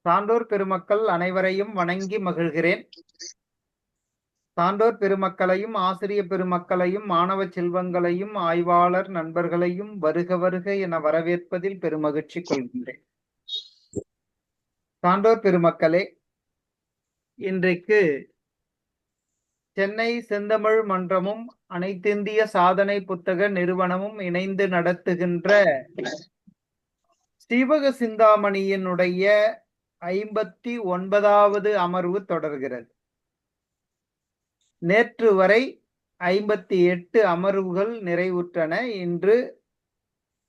சான்றோர் பெருமக்கள் அனைவரையும் வணங்கி மகிழ்கிறேன். சான்றோர் பெருமக்களையும் ஆசிரிய பெருமக்களையும் மாணவ செல்வங்களையும் ஆய்வாளர் நண்பர்களையும் வருக வருக என வரவேற்பதில் பெருமகிழ்ச்சி கொள்கின்றேன். சான்றோர் பெருமக்களே, இன்றைக்கு சென்னை செந்தமிழ் மன்றமும் அனைத்திந்திய சாதனை புத்தக நிறுவனமும் இணைந்து நடத்துகின்ற சீவக சிந்தாமணியினுடைய 59வது அமர்வு தொடர்கிறது. நேற்று வரை 58 அமர்வுகள் நிறைவுற்றன. இன்று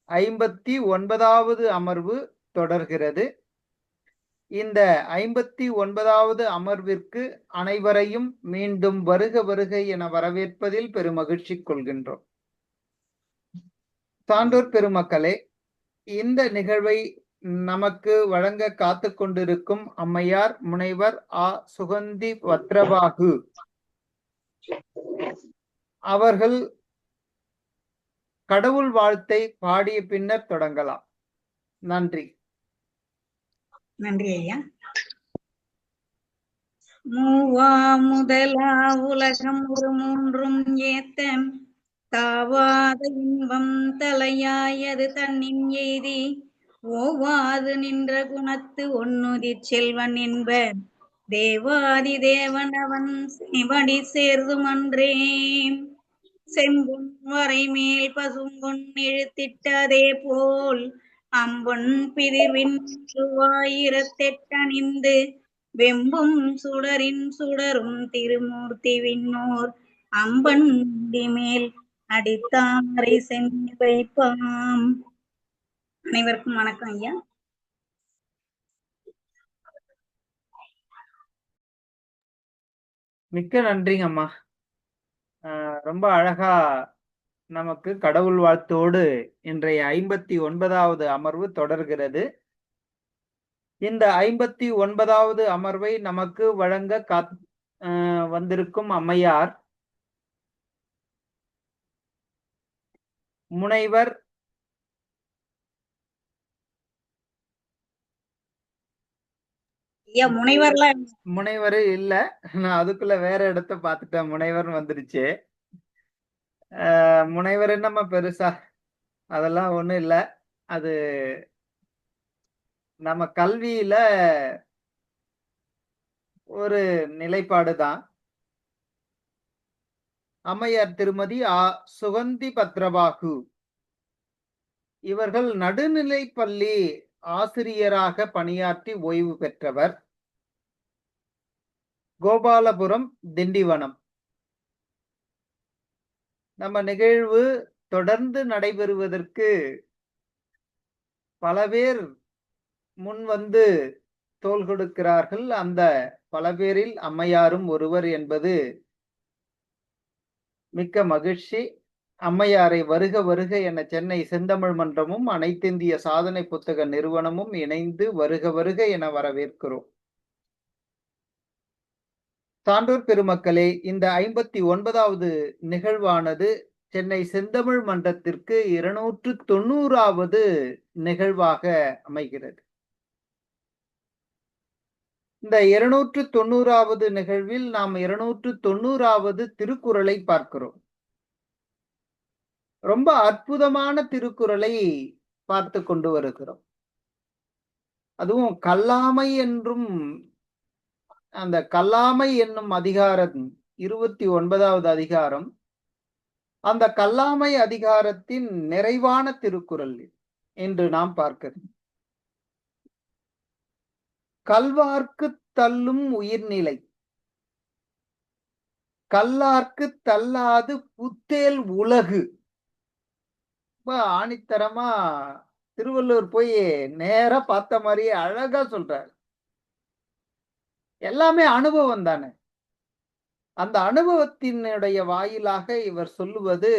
59வது அமர்வு தொடர்கிறது. இந்த 59வது அமர்விற்கு அனைவரையும் மீண்டும் வருக வருக என வரவேற்பதில் பெருமகிழ்ச்சி கொள்கின்றோம். சான்றோர் பெருமக்களே, இந்த நிகழ்வை நமக்கு வழங்க காத்து கொண்டிருக்கும் அம்மையார் முனைவர் ஆ. சுகந்தி பத்ரபாகு அவர்கள் கடவுள் வாழ்த்தை பாடிய பின்னர் தொடங்கலாம். நன்றி. நன்றி ஐயா. மூவா முதலா உலகம் ஒரு மூன்றும் ஏத்த தாவாத இன்பம் தலையாயது தன்னின் எய்தி ஓவாது நின்ற குணத்து ஒன்னுதி செல்வன் என்ப தேவாதி தேவனவன் சிவடி சேர்துமன்றே. செம்பொன் வரைமேல் பசும்பொன் இழுத்திட்டதே போல் அம்பொன் பிதிர்வின் வாயிரத்தெட்டணிந்து வெம்பும் சுடரின் சுடரும் திருமூர்த்தி விண்ணோர் அம்பன் மேல் அடித்தாமரை சென்று வைப்பாம். அனைவருக்கும் வணக்கம் ஐயா. மிக்க நன்றிங்க அம்மா. ரொம்ப அழகா நமக்கு கடவுள் வாழ்த்தோடு இன்றைய 59வது அமர்வு தொடர்கிறது. இந்த 59வது அமர்வை நமக்கு வழங்க வந்திருக்கும் அம்மையார் முனைவர் முனைவர் இல்ல, நான் அதுக்குள்ள வேற இடத்த பார்த்துட்டேன். முனைவர் வந்துருச்சு. முனைவர் என்னம்மா பெருசா அதெல்லாம் ஒண்ணும் இல்ல. அது நம்ம கல்வியில ஒரு நிலைப்பாடுதான். அம்மையார் திருமதி ஆ. சுகந்தி பத்ரபாகு இவர்கள் நடுநிலைப்பள்ளி ஆசிரியராக பணியாற்றி ஓய்வு பெற்றவர். கோபாலபுரம், திண்டிவனம். நம்ம நிகழ்வு தொடர்ந்து நடைபெறுவதற்கு பல பேர் முன் வந்து தோள் கொடுக்கிறார்கள். அந்த பல பேரில் அம்மையாரும் ஒருவர் என்பது மிக்க மகிழ்ச்சி. அம்மையாரை வருக வருக என சென்னை செந்தமிழ் மன்றமும் அனைத்திந்திய சாதனை புத்தக நிறுவனமும் இணைந்து வருக வருக என வரவேற்கிறோம். சான்றோர் பெருமக்களே, இந்த 59வது நிகழ்வானது சென்னை செந்தமிழ் மன்றத்திற்கு 290வது நிகழ்வாக அமைகிறது. இந்த 290வது நிகழ்வில் நாம் 290வது திருக்குறளை பார்க்கிறோம். ரொம்ப அற்புதமான திருக்குறளை பார்த்து கொண்டு வருகிறோம். அதுவும் கல்லாமை என்றும் அந்த கல்லாமை என்னும் அதிகாரம் 29வது அதிகாரம். அந்த கல்லாமை அதிகாரத்தின் நிறைவான திருக்குறள் என்று நாம் பார்க்கிறோம். கல்வார்க்கு தள்ளும் உயிர்நிலை கல்லார்க்கு தள்ளாது புத்தேல் உலகு. ஆணித்தரமா திருவள்ளுவர் போய் நேரா பார்த்த மாதிரியே அழகா சொல்றாரு. எல்லாமே அனுபவம் தானே. அந்த அனுபவத்தினுடைய வாயிலாக இவர் சொல்லுவது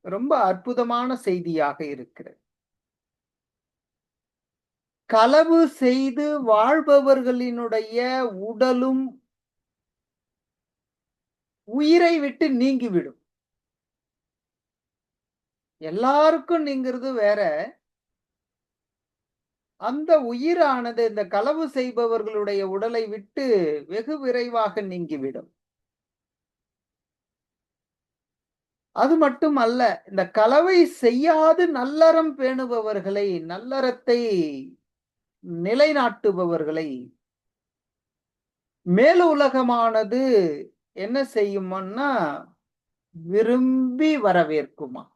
ரொம்ப அற்புதமான செய்தியாக இருக்கிறது. களவு செய்து வாழ்பவர்களினுடைய உடலும் உயிரை விட்டு நீங்கிவிடும். எல்லாருக்கும் நீங்கிறது வேற, அந்த உயிரானது இந்த களவு செய்பவர்களுடைய உடலை விட்டு வெகு விரைவாக நீங்கிவிடும். அது மட்டும் அல்ல, இந்த களவை செய்யாது நல்லறம் பேணுபவர்களை, நல்லறத்தை நிலைநாட்டுபவர்களை மேலுலகமானது என்ன செய்யும்னா, விரும்பி வரவேற்குமாம்.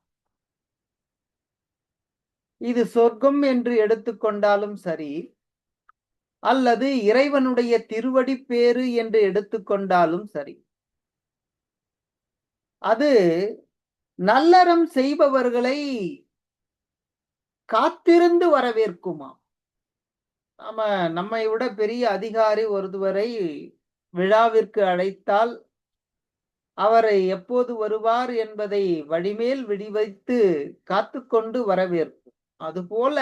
இது சொர்க்கம் என்று எடுத்துக்கொண்டாலும் சரி, அல்லது இறைவனுடைய திருவடி பேறு என்று எடுத்துக்கொண்டாலும் சரி. அது நல்லறம் செய்பவர்களை காத்திருந்து வரவேற்குமாம். நம்மை விட பெரிய அதிகாரி ஒருவரை விழாவிற்கு அழைத்தால், அவரை எப்போது வருவார் என்பதை வழிமேல் விழி வைத்து காத்துக்கொண்டு வரவேற்கும். அதுபோல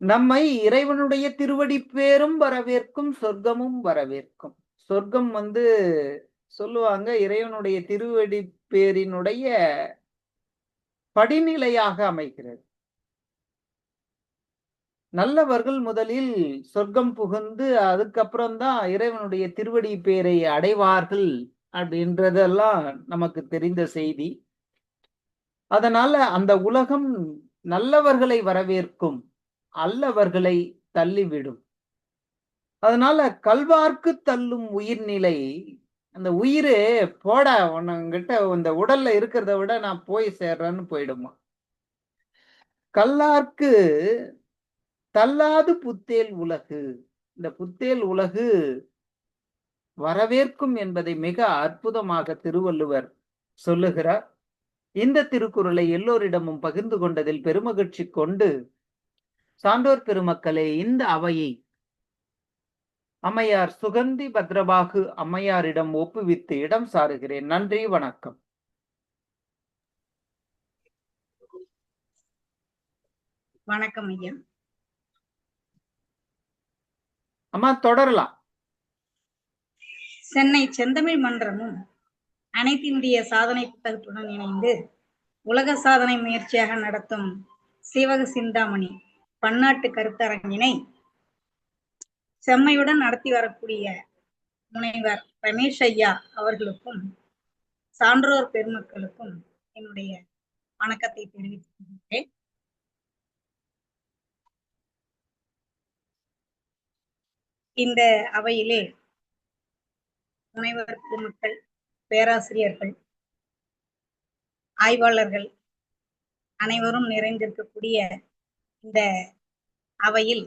நம்மை இறைவனுடைய திருவடி பேரும் வரவேற்கும், சொர்க்கமும் வரவேற்கும். சொர்க்கம் சொல்லுவாங்க, இறைவனுடைய திருவடி பேரினுடைய படிநிலையாக அமைகிறது. நல்லவர்கள் முதலில் சொர்க்கம் புகுந்து அதுக்கப்புறம் தான் இறைவனுடைய திருவடி பேரை அடைவார்கள் அப்படின்றதெல்லாம் நமக்கு தெரிந்த செய்தி. அதனால அந்த உலகம் நல்லவர்களை வரவேற்கும், அல்லவர்களை தள்ளிவிடும். அதனால கல்வார்க்கு தள்ளும் உயிர்நிலை, அந்த உயிரு போட உன்கிட்ட இந்த உடல்ல இருக்கிறத விட நான் போய் சேர்றேன்னு போயிடுமா. கல்லார்க்கு தள்ளாது புத்தேல் உலகு, இந்த புத்தேல் உலகு வரவேற்கும் என்பதை மிக அற்புதமாக திருவள்ளுவர் சொல்லுகிறார். இந்த திருக்குறளை எல்லோரிடமும் பகிர்ந்து கொண்டதில் பெருமகிழ்ச்சி கொண்டு, சான்றோர் பெருமக்களே, இந்த அவையை அம்மையார் சுகந்தி பத்ரபாகு அம்மையாரிடம் ஒப்புவித்து இடம் சாருகிறேன். நன்றி, வணக்கம். வணக்கம் ஐயா. அம்மா தொடரலாம். சென்னை செந்தமிழ் மன்றமும் அனைத்து இந்திய சாதனை புத்தகத்துடன் இணைந்து உலக சாதனை முயற்சியாக நடத்தும் சீவக சிந்தாமணி பன்னாட்டு கருத்தரங்கினை செம்மையுடன் நடத்தி வரக்கூடிய முனைவர் ரமேஷ் ஐயா அவர்களுக்கும் சான்றோர் பெருமக்களுக்கும் என்னுடைய வணக்கத்தை தெரிவித்துக் கொள்கிறேன். இந்த அவையிலே முனைவர் பெருமக்கள், பேராசிரியர்கள், ஆய்வாளர்கள் அனைவரும் நிறைந்திருக்கக்கூடிய இந்த அவையில்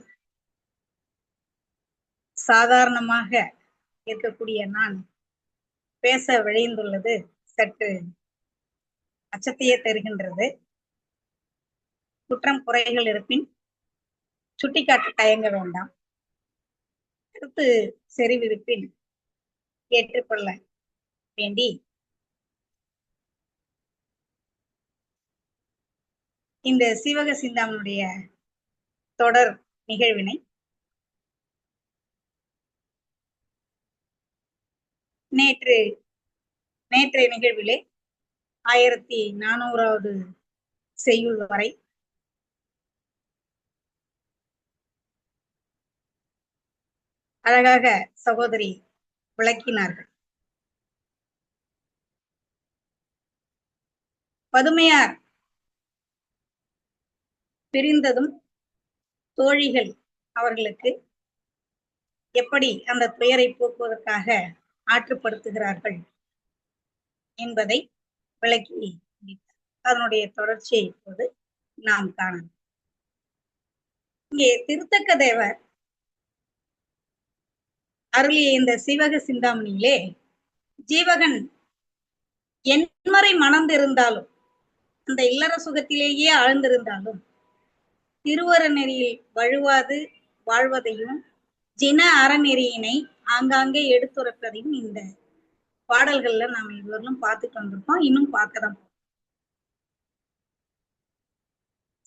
சாதாரணமாக இருக்கக்கூடிய நான் பேச விழைந்துள்ளது சற்று அச்சத்தையே தருகின்றது. குற்றம் குறைகள் இருப்பின் சுட்டிக்காட்ட தயங்க வேண்டாம். கருத்து செறிவிருப்பின் ஏற்றுக்கொள்ள வேண்டி இந்த சீவக சிந்தாமனுடைய தொடர் நிகழ்வினை நேற்றைய நிகழ்விலே 1400வது செய்யுள் வரை அழகாக சகோதரி விளக்கினார்கள். பதுமையார் பிரிந்ததும் தோழிகள் அவர்களுக்கு எப்படி அந்த துயரை போக்குவதற்காக ஆற்றுப்படுத்துகிறார்கள் என்பதை விளக்கி அதனுடைய தொடர்ச்சியை இப்போது நாம் காணலாம். இங்கே திருத்தக்க தேவர் அருளிய இந்த சீவக சிந்தாமணியிலே ஜீவகன் என்மறை மணந்திருந்தாலும், அந்த இல்லற சுகத்திலேயே ஆழ்ந்திருந்தாலும், திருவர நெறியில் வழுவாது வாழ்வதையும் ஜின அறநெறியினை ஆங்காங்கே எடுத்துரைப்பதையும் இந்த பாடல்கள்ல நாம இதுவரையிலும் பார்த்துட்டு வந்திருக்கோம், இன்னும் பார்க்கதான்.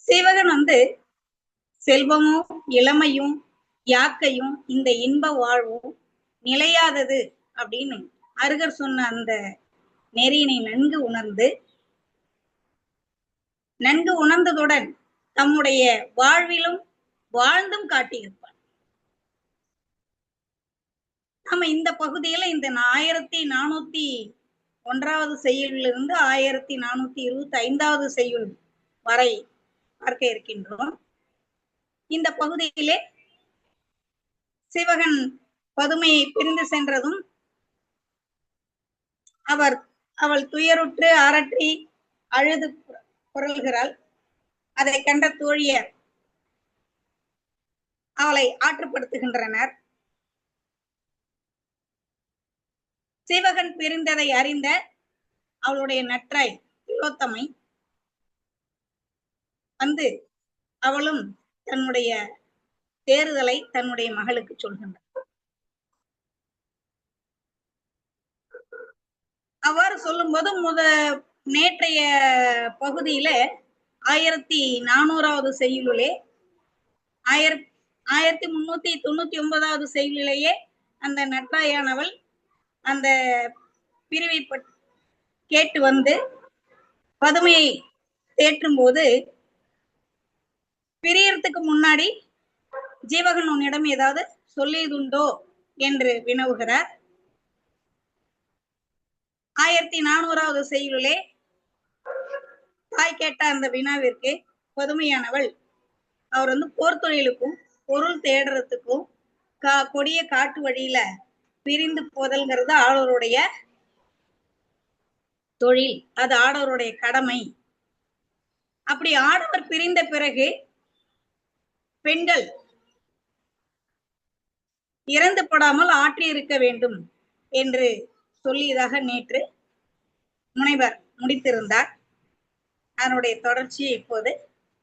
சீவகன் செல்வமும் இளமையும் யாக்கையும் இந்த இன்ப வாழ்வும் நிலையாதது அப்படின்னு அருகர் சொன்ன அந்த நெறியினை நன்கு உணர்ந்ததுடன் தம்முடைய வாழ்விலும் வாழ்ந்தும் காட்டியிருப்பார். நம்ம இந்த பகுதியில இந்த 1401வது செய்யுளிலிருந்து 1425வது செய்யுள் வரை பார்க்க இருக்கின்றோம். இந்த பகுதியிலே சிவகன் பதுமையை பிரிந்து சென்றதும் அவள் துயருற்று அரற்றி அழுது புரள்கிறாள். அதை கண்ட தோழியர் அவளை ஆற்றுப்படுத்துகின்றனர். சிவகன் பிரிந்ததை அறிந்த அவளுடைய நற்றாய் திலோத்தமை வந்து அவளும் தன்னுடைய தேறுதலை தன்னுடைய மகளுக்கு சொல்கின்றார். அவ்வாறு சொல்லும்போது நேற்றைய பகுதியில 1400வது செய்யுளிலே 1399வது செய்யுளிலேயே அந்த நற்றாயானவள் அந்த பிரிவை கேட்டு வந்து பதுமையை தேற்றும் போது பிரியறதுக்கு முன்னாடி ஜீவகன் உன்னிடம் ஏதாவது சொல்லியதுண்டோ என்று வினவுகிறார். 1400வது செய்யுளிலே தாய் கேட்ட அந்த வினாவிற்கு பதுமையானவள் அவர் போர் தொழிலுக்கும் பொருள் தேடுறதுக்கும் கொடிய காட்டு வழியில பிரிந்து போதல்ங்கிறது ஆடவருடைய தொழில், அது ஆடவருடைய கடமை. அப்படி ஆடவர் பிரிந்த பிறகு பெண்கள் இறந்து படாமல் ஆற்றி இருக்க வேண்டும் என்று சொல்லியதாக நேற்று முனைவர் முடித்திருந்தார். அதனுடைய தொடர்ச்சியை இப்போது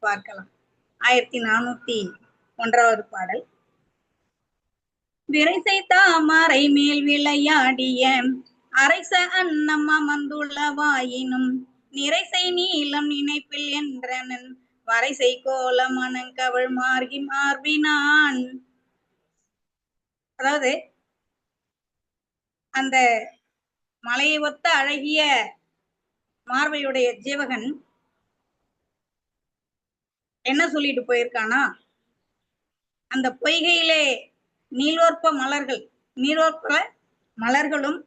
பார்க்கலாம். 1401வது பாடல். விரைசை தாமரை மேல் விளையாடிய அரைச அன்னம் அமர்ந்துள்ளவாயினும் நிறைசை நீளம் நினைப்பில் என்றனன் வரைசை கோல மனங்கவள் மார்கி மார்பினான். அதாவது அந்த மலையை ஒத்த அழகிய மார்பையுடைய ஜீவகன் என்ன சொல்லிட்டு போயிருக்கானா, அந்த பொய்கையிலே நீலோற்ப மலர்களும்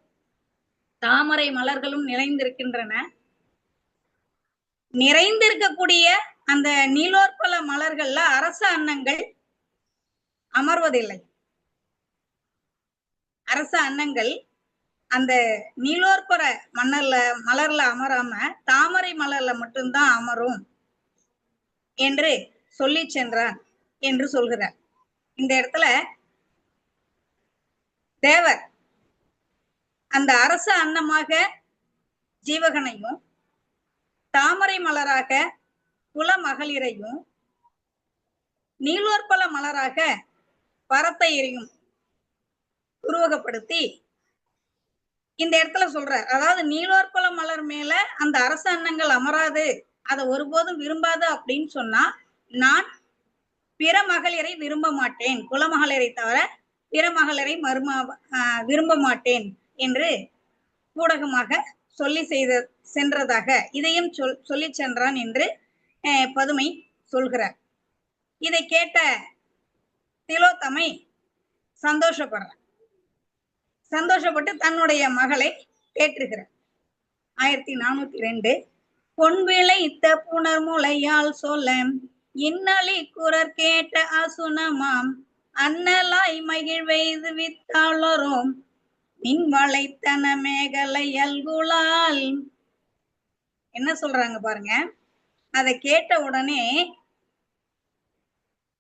தாமரை மலர்களும் நிறைந்திருக்கின்றன. நிறைந்திருக்கக்கூடிய அந்த நீலோற்பல மலர்கள்ல அரச அன்னங்கள் அமர்வதில்லை. அரச அன்னங்கள் அந்த நீலோற்பர மலர்ல அமராம தாமரை மலர்ல மட்டும்தான் அமரும் என்று சொல்லி சென்றான் என்று சொல்கிறார். இந்த இடத்துல தேவர் அந்த அரச அன்னமாக ஜீவகனையும் தாமரை மலராக குல மகளிரையும் நீலோற்பல மலராக பரத்தையரையும் உருவகப்படுத்தி இந்த இடத்துல சொல்றார். அதாவது நீலோற்பல மலர் மேல அந்த அரச அன்னங்கள் அமராது, அதை ஒருபோதும் விரும்பாது அப்படின்னு சொன்னா நான் பிற மகளிரை விரும்ப மாட்டேன், குலமகளிரை தவிர பிற மகளிரை விரும்ப மாட்டேன் என்று ஊடகமாக சொல்லி சென்றதாக இதையும் சொல்லி சென்றான் என்று பதுமை சொல்கிறார். இதை கேட்ட திலோத்தமை சந்தோஷப்பட்டு தன்னுடைய மகளை தேற்றுகிறார். 1402 பொன்விளைத்த புனர் முளையால் சொல்ல இன்னலி குரற் கேட்ட அசுனமாம் அன்னலாய் மகிழ்வெய்து வித்தாளரோம் மின் வளைத்தன மேகலை அல்குலால். என்ன சொல்றாங்க பாருங்க. அதை கேட்ட உடனே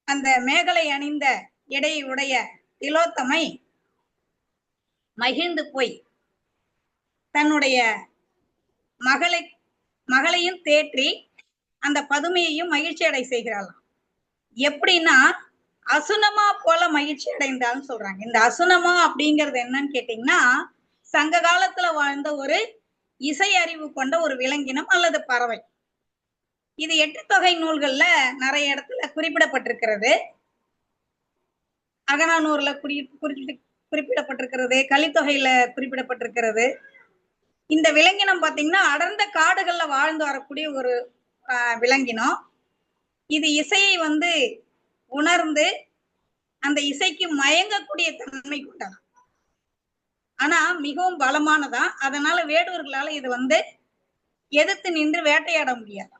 அந்த மேகலை அணிந்த இடை உடைய திலோத்தமை மகிழ்ந்து போய் தன்னுடைய மகளையும் தேற்றி அந்த பதுமையையும் மகிழ்ச்சி அடை செய்கிறாளாம். எப்படின்னா அசுனமா போல மகிழ்ச்சி அடைந்தான்னு சொல்றாங்க. இந்த அசுனமா அப்படிங்கிறது என்னன்னு கேட்டீங்கன்னா, சங்க காலத்துல வாழ்ந்த ஒரு இசை அறிவு கொண்ட ஒரு விலங்கினம் அல்லது பறவை. இது 8 தொகை நூல்கள்ல நிறைய இடத்துல குறிப்பிடப்பட்டிருக்கிறது. அகநானூர்ல குறிப்பிடப்பட்டிருக்கிறது, கலித்தொகையில குறிப்பிடப்பட்டிருக்கிறது. இந்த விலங்கினம் பாத்தீங்கன்னா அடர்ந்த காடுகள்ல வாழ்ந்து வரக்கூடிய ஒரு விலங்கினம். இது இசையை உணர்ந்து அந்த இசைக்கு மயங்கக்கூடிய தன்மை கொண்டது. ஆனா மிகவும் பலமானதா. அதனால வேடுவர்களால இது எதிர்த்து நின்று வேட்டையாட முடியாது.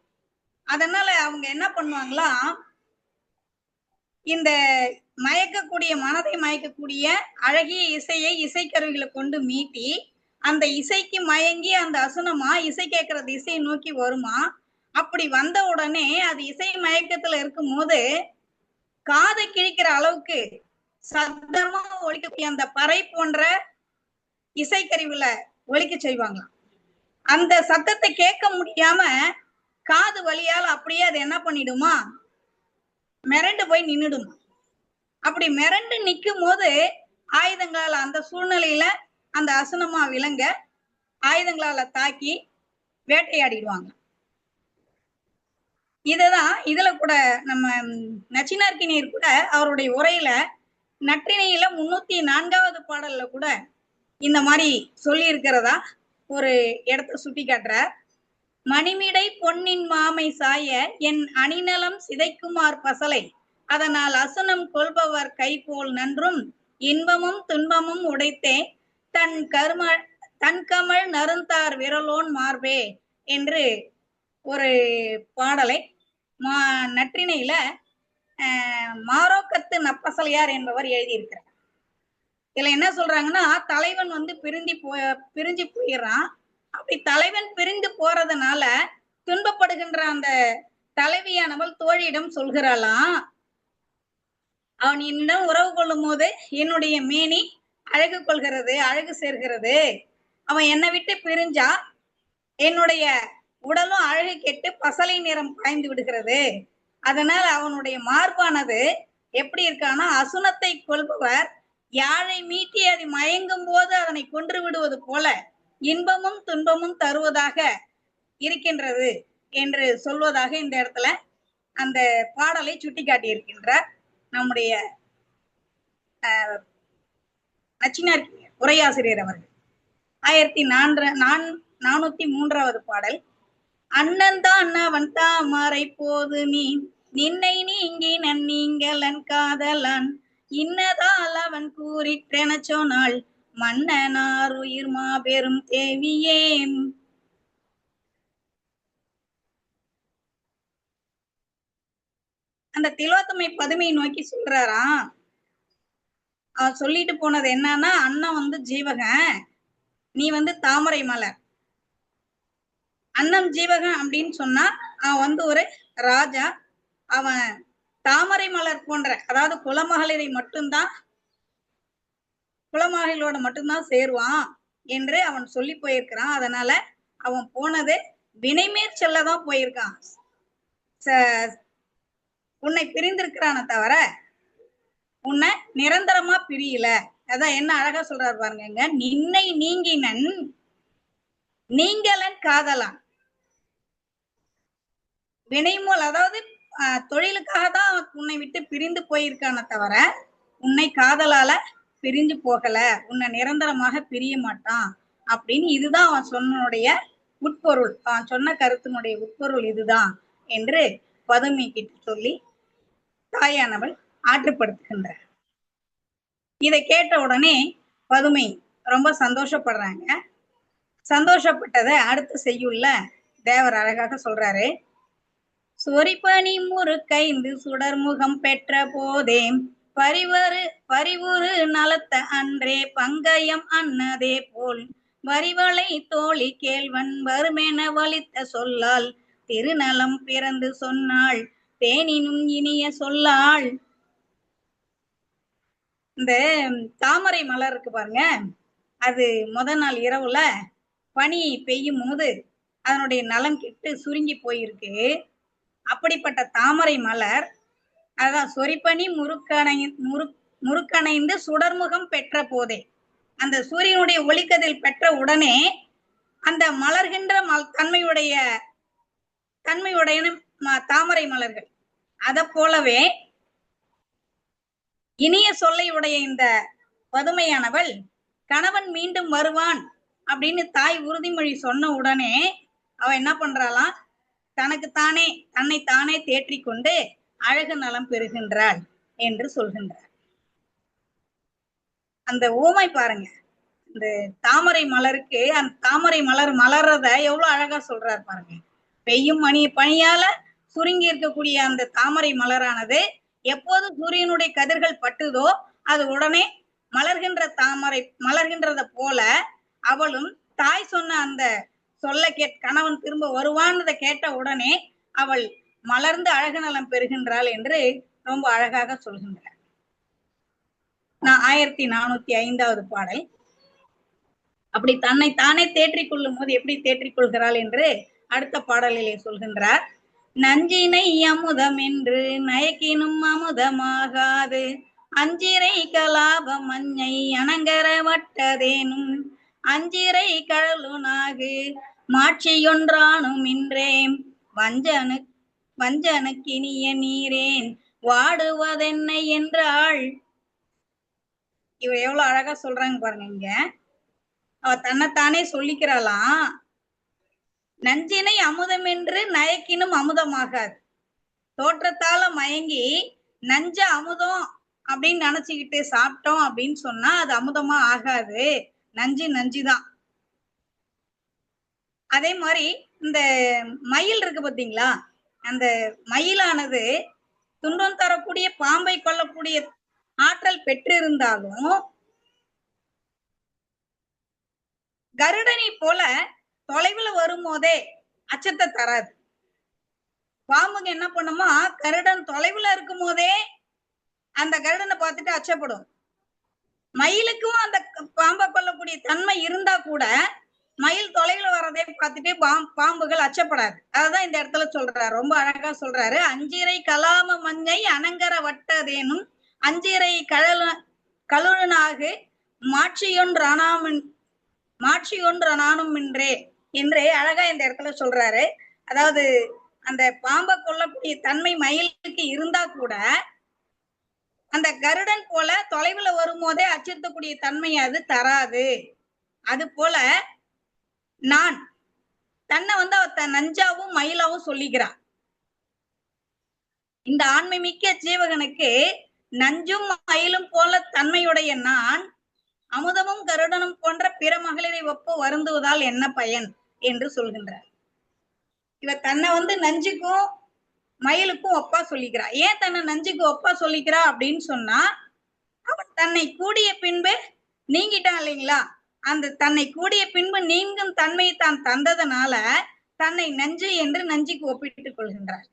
அதனால அவங்க என்ன பண்ணுவாங்களாம், இந்த மயக்கக்கூடிய மனதை மயக்கக்கூடிய அழகிய இசையை இசைக்கருவிகளை கொண்டு மீட்டி அந்த இசைக்கு மயங்கி அந்த அசுனமா இசை கேட்கிற திசையை நோக்கி வருமா. அப்படி வந்த உடனே அது இசை மயக்கத்துல இருக்கும் போது காதை கிழிக்கிற அளவுக்கு சத்தமா ஒலிக்கக்கூடிய அந்த பறை போன்ற இசைக்கருவில ஒலிக்க செய்வாங்களாம். அந்த சத்தத்தை கேட்க முடியாம காது வலியால அப்படியே அது என்ன பண்ணிடுமா, மிரண்டு போய் நின்னுடும். அப்படி மிரண்டு நிக்கும் போது ஆயுதங்களால அந்த சூழ்நிலையில அந்த அசுனமா விலங்க ஆயுதங்களால தாக்கி வேட்டையாடிடுவாங்க. இதுதான் இதுல கூட நம்ம நச்சினார்க்கினியர் கூட அவருடைய உரையில நற்றிணையில 304வது பாடல்ல கூட இந்த மாதிரி சொல்லி இருக்கிறதா ஒரு இடத்த சுட்டி காட்டுறார். மணிமிடை பொன்னின் மாமை சாய என் அணிநலம் சிதைக்குமார் பசலை அதனால் அசுனம் கொள்பவர் கை போல் நன்றும் இன்பமும் துன்பமும் உடைத்தே தன் கமல் நறுந்தார் விரலோன் மார்பே என்று ஒரு பாடலை நற்றிணையில மாரோக்கத்து நப்பசலையார் என்பவர் எழுதியிருக்கிறார். இதுல என்ன சொல்றாங்கன்னா, தலைவன் பிரிஞ்சு போயிடுறான். அப்படி தலைவன் பிரிந்து போறதுனால துன்பப்படுகின்ற அந்த தலைவியானவள் தோழியிடம் சொல்கிறாளாம், அவன் என்னிடம் உறவு கொள்ளும் போது என்னுடைய மேனி அழகு கொள்கிறது, அழகு சேர்கிறது. அவன் என்னை விட்டு பிரிஞ்சா என்னுடைய உடலும் அழகு கெட்டு பசலை நிறம் பாய்ந்து விடுகிறது. அதனால் அவனுடைய மார்பானது எப்படி இருக்கானா, அசுனத்தை கொள்பவர் யாழை மீட்டி அதை மயங்கும் போது அதனை கொன்று விடுவது போல இன்பமும் துன்பமும் தருவதாக இருக்கின்றது என்று சொல்வதாக இந்த இடத்துல அந்த பாடலை சுட்டி காட்டியிருக்கின்றார் நம்முடைய நச்சினார் உரையாசிரியர் அவர்கள். 1403வது பாடல். அண்ணன்தான் அவன் தாமரை போது நீ நின்னை நீங்கி நன்னீங்கலன் காதலான் இன்னதால் அவன் கூறிற்றென சொன்னாள் மன்னனார் உயிர் மாபெரும் தேவியே. அந்த திலோத்தமை பதுமையை நோக்கி சொல்றாராம். அவர் சொல்லிட்டு போனது என்னன்னா, அண்ணன் ஜீவகன், நீ தாமரை மலர். அண்ணன் ஜீவகன் அப்படின்னு சொன்னா அவன் ஒரு ராஜா. அவன் தாமரை மலர் போன்ற, அதாவது குலமகளோட மட்டும்தான் சேருவான் என்று அவன் சொல்லி போயிருக்கிறான். அதனால அவன் போனது வினைமேற் செல்லதான் போயிருக்கான். உன்னை பிரிந்திருக்கிறான தவிர உன்னை நிரந்தரமா பிரியல. அதான் என்ன அழகா சொல்றாரு பாருங்க, நின்னை நீங்கினன் நீங்கலன் காதலான். வினைமூல், அதாவது தொழிலுக்காக தான் உன்னை விட்டு பிரிந்து போயிருக்கான தவிர உன்னை காதலால பிரிஞ்சு போகல, உன்னை நிரந்தரமாக பிரிய மாட்டான் அப்படின்னு. இதுதான் அவன் சொன்னுடைய உட்பொருள், அவன் சொன்ன கருத்தினுடைய உட்பொருள் இதுதான் என்று பதுமை கிட்ட சொல்லி தாயானவள் ஆற்றுப்படுத்துகின்றார். இதை கேட்ட உடனே பதுமை ரொம்ப சந்தோஷப்படுறாங்க. சந்தோஷப்பட்டதை அடுத்த செய்யுள்ள தேவர் அழகாக சொல்றாரு. சொரிப்பனி முறுக்கைந்து சுடர்முகம் பெற்ற போதே பரிவுறு நலத்த அன்றே பங்கயம் அன்னதே போல் வரிவளை தோழி கேள்வன் வருமென வலித்த சொல்லால் திருநலம் பிறந்து சொன்னாள் தேனினும் இனிய சொல்லாள். இந்த தாமரை மலர் இருக்கு பாருங்க, அது நாள் இரவுல பனி பெய்யும் போது அதனுடைய நலம் கெட்டு சுருங்கி போயிருக்கு. அப்படிப்பட்ட தாமரை மலர் அதான் சொரிப்பனி முறுக்கணைந்து சுடர்முகம் பெற்ற போதே, அந்த சூரியனுடைய ஒளிக்கதில் பெற்ற உடனே அந்த மலர்கின்ற தன்மையுடைய தாமரை மலர்கள். அத போலவே இனிய சொல்லை உடைய இந்த பதுமையானவள் கணவன் மீண்டும் வருவான் அப்படின்னு தாய் உறுதிமொழி சொன்ன உடனே அவ என்ன பண்றாளாம், தன்னை தானே தேற்றிக்கொண்டு அழகு நலம் பெறுகின்றாள் என்று சொல்கின்றார். அந்த ஊமை பாருங்க, இந்த தாமரை மலருக்கு அந்த தாமரை மலர் மலர்றத எவ்வளவு அழகா சொல்றாரு பாருங்க. பெய்யும் பனியால சுருங்கி இருக்கக்கூடிய அந்த தாமரை மலரானது எப்போது சூரியனுடைய கதிர்கள் பட்டுதோ அது உடனே மலர்கின்றத போல அவளும் தாய் சொன்ன அந்த சொல்ல கணவன் திரும்ப வருவான்னு கேட்ட உடனே அவள் மலர்ந்து அழகு நலம் பெறுகின்றாள் என்று ரொம்ப அழகாக சொல்கின்றார். 1405வது பாடல். அப்படி தன்னை தானே தேற்றிக் கொள்ளும் போது எப்படி தேற்றிக் கொள்கிறாள் என்று அடுத்த பாடலிலே சொல்கின்றார். நஞ்சினை அமுதம் என்று நயக்கினும் அமுதமாகாது, அஞ்சிரை கலாபம் மஞ்சை அனங்கர வட்டதேனும், அஞ்சிரை கழலுனாகு மாட்சியொன்றானும் இன்றே, வஞ்சனுக்கினிய நீரேன் வாடுவதென்னை என்றாள். இவ எவ்வளவு அழகா சொல்றாங்க பாருங்க. இங்க அவ தன்னைத்தானே சொல்லிக்கிறாளாம், நஞ்சினை அமுதம் என்று நயக்கினும் அமுதமாகாது. தோற்றத்தால மயங்கி நஞ்ச அமுதம் அப்படின்னு நினைச்சுக்கிட்டு சாப்பிட்டோம் அப்படின்னு சொன்னா அது அமுதமா ஆகாது, நஞ்சுதான். அதே மாதிரி இந்த மயில் இருக்கு பாத்தீங்களா, அந்த மயிலானது துன்பம் தரக்கூடிய பாம்பை கொல்லக்கூடிய ஆற்றல் பெற்றிருந்தாலும் கருடனை போல தொலைவுல வரும்போதே அச்சத்தை தராது. பாம்புங்க என்ன பண்ணுமா, கருடன் தொலைவுல இருக்கும் போதே அந்த கருடனை பார்த்துட்டு அச்சப்படும். மயிலுக்கும் அந்த பாம்பை கொல்லக்கூடிய தன்மை இருந்தா கூட மயில் தொலைவுல வர்றதை பார்த்துட்டு பாம்புகள் அச்சப்படாது. அதுதான் இந்த இடத்துல சொல்றாரு, ரொம்ப அழகா சொல்றாரு. அஞ்சிரை கலாம மஞ்சை அனங்கர வட்டதேனும், அஞ்சிரை கழுனாகு மாட்சியொன்றானும் என்றே அழகா இந்த இடத்துல சொல்றாரு. அதாவது அந்த பாம்பை கொல்லக்கூடிய தன்மை மயிலுக்கு இருந்தா கூட அந்த கருடன் போல தொலைவுல வரும்போதே அச்சுறுத்தக்கூடிய தன்மை அது தராது. அது போல நான் தன்னை அவ நஞ்சாவும் மயிலாவும் சொல்லிக்கிறான். இந்த ஆண்மை மிக்க ஜீவகனுக்கு நஞ்சும் மயிலும் போல தன்மையுடைய நான் அமுதமும் கருடனும் போன்ற பிற மகளிரை ஒப்பு வருந்துவதால் என்ன பயன் என்று சொல்கின்றார். இவ தன்னை நஞ்சுக்கும் மயிலுக்கும் ஒப்பா சொல்லிக்கிறா. ஏன் தன்னை நஞ்சுக்கு ஒப்பா சொல்லிக்கிறா அப்படின்னு சொன்னா, அவன் தன்னை கூடிய பின்பு நீங்கிட்டான் இல்லைங்களா, அந்த தன்னை கூடிய பின்பு நீங்கும் தன்மையை தான் தந்ததனால தன்னை நஞ்சு என்று நஞ்சுக்கு ஒப்பிட்டுக் கொள்கின்றார்.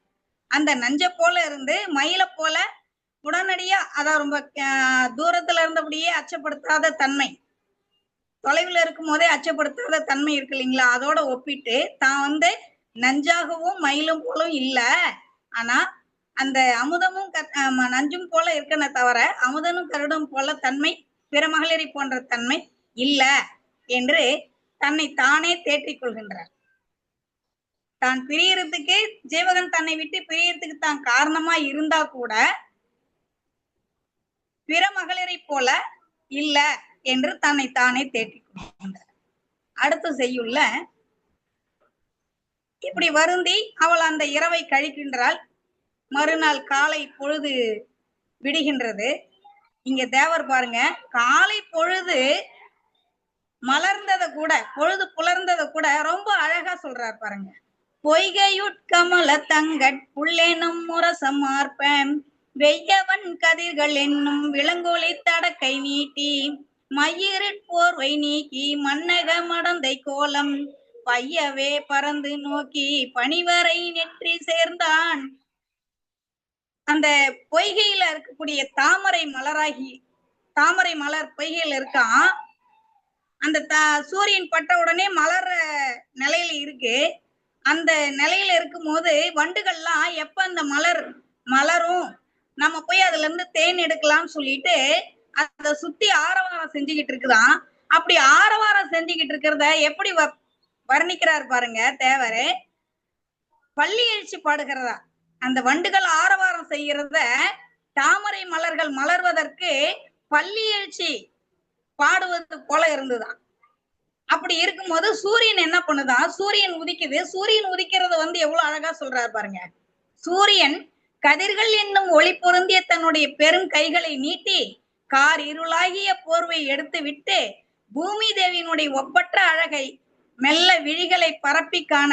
அந்த நஞ்ச போல இருந்து மயில போல உடனடியா அதான் ரொம்ப தூரத்துல இருந்தபடியே அச்சப்படுத்தாத தன்மை, தொலைவுல இருக்கும் போதே அச்சப்படுத்தாத தன்மை இருக்கு இல்லைங்களா, அதோட ஒப்பிட்டு தான் நஞ்சாகவும் மயிலும் போலும் இல்ல, ஆனா அந்த அமுதமும் நஞ்சும் போல இருக்கன தவிர அமுதனும் கருடும் போல தன்மை பிற மகளிரை போன்ற தன்மை இல்ல என்று தன்னை தானே தேற்றிக் கொள்கின்றார். தான் பிரியறதுக்கு ஜீவகன் தன்னை விட்டு பிரியறதுக்கு தான் காரணமா இருந்தா கூட பிற மகளிரை போல இல்ல என்று தன்னை தானே தேற்றிக் கொள்கின்றார். அடுத்த செய்யுள்ள இப்படி வருந்தி அவள் அந்த இரவை கழிக்கின்றாள். மறுநாள் காலை பொழுது விடுகின்றது. இங்க தேவர் பாருங்க, காலை பொழுது மலர்ந்தத கூட, பொழுது புலர்ந்தத கூட ரொம்ப அழகா சொல்றார் பாருங்க. பொய்கையுட்கமல தங்கட் புள்ளெனும் முரசம் மார்பம், வெய்யவன் கதிர்கள் என்னும் விளங்கொலி தடக்கை நீட்டி, மயிரிற் போர்வை நீக்கி மன்னக மடந்தை கோலம், பையவே பறந்து நோக்கி பனிவரை நெற்றி சேர்ந்தான். அந்த பொய்கையில இருக்கக்கூடிய தாமரை மலர் பொய்கையில இருக்கான். அந்த சூரியன் பட்ட உடனே மலர் நிலையில இருக்கு. அந்த நிலையில இருக்கும் போது வண்டுகள்லாம் எப்ப அந்த மலரும் நம்ம போய் அதுல இருந்து தேன் எடுக்கலாம்னு சொல்லிட்டு அதை சுத்தி ஆரவாரம் செஞ்சுக்கிட்டு இருக்குதான். அப்படி ஆரவாரம் செஞ்சுக்கிட்டு இருக்கிறத எப்படி வர்ணிக்கிறார் பாருங்க தேவரு. பள்ளி எழுச்சி பாடுகிறதா, அந்த வண்டுகள் ஆரவாரம் செய்யறத தாமரை மலர்கள் மலர்வதற்கு பள்ளி எழுச்சி பாடுவது போல இருந்துதான். அப்படி இருக்கும்போது சூரியன் என்ன பண்ணுதான், சூரியன் உதிக்குது. சூரியன் உதிக்கிறத எவ்வளவு அழகா சொல்றாரு பாருங்க. சூரியன் கதிர்கள் என்னும் ஒளி பொருந்திய தன்னுடைய பெரும் கைகளை நீட்டி கார் இருளாகிய போர்வை எடுத்து விட்டு பூமி தேவியினுடைய ஒப்பற்ற அழகை மெல்ல விழிகளை பரப்பி காண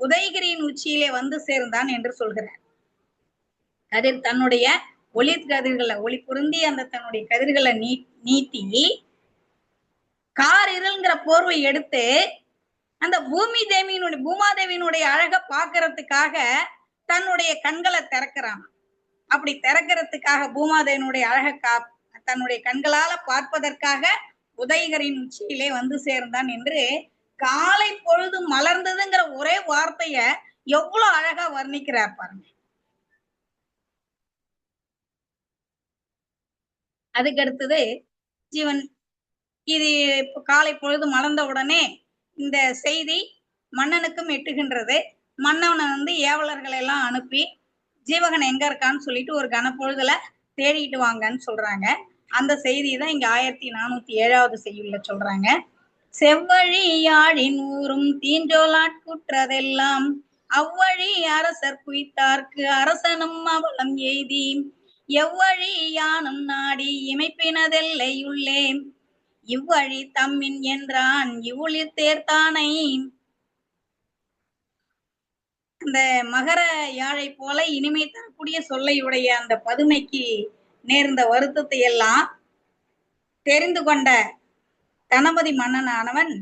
உதயகிரியின் உச்சியிலே வந்து சேர்ந்தான் என்று சொல்கிறார். கதிர் தன்னுடைய ஒளி கதிர்களை ஒளி பொருந்தி அந்த தன்னுடைய கதிர்களை நீட்டி கார் இருள்ங்கிற போர்வை எடுத்து அந்த பூமாதேவியினுடைய அழக பாக்குறதுக்காக தன்னுடைய கண்களை திறக்கிறான். அப்படி திறக்கிறதுக்காக பூமாதேவியினுடைய அழக தன்னுடைய கண்களால பார்ப்பதற்காக உதயகிரியின் உச்சியிலே வந்து சேர்ந்தான் என்று காலை பொழுது மலர்ந்ததுங்கிற ஒரே வார்த்தைய எவ்வளவு அழகா வர்ணிக்கிறார் பாருங்க. அதுக்கு அடுத்தது ஜீவன் இது காலை பொழுது மலர்ந்த உடனே இந்த செய்தி மன்னனுக்கும் எட்டுகின்றது. மன்னவனை வந்து ஏவலர்களை எல்லாம் அனுப்பி ஜீவகன் எங்க இருக்கான்னு சொல்லிட்டு ஒரு கனப்பொழுதுல தேடிட்டு வாங்கன்னு சொல்றாங்க. அந்த செய்தி தான் இங்க 1407வது செய்யுள்ள சொல்றாங்க. செவ்வழி யாழின் ஊரும் தீஞ்சோலாட்குற்றதெல்லாம் அவ்வழி அரசர் குய்த்தார்க்கு அரசனும் அவலம் எய்தி எவ்வழி யானும் நாடி இமைப்பினதெல்லையுள்ளே இவ்வழி தம்மின் என்றான் இவ்வுளிர் தேர்த்தானை. அந்த மகர யாழை போல இனிமை தரக்கூடிய சொல்லையுடைய அந்த பதுமைக்கு நேர்ந்த வருத்தத்தை எல்லாம் தெரிந்து கொண்ட தனபதி மன்னனானவன்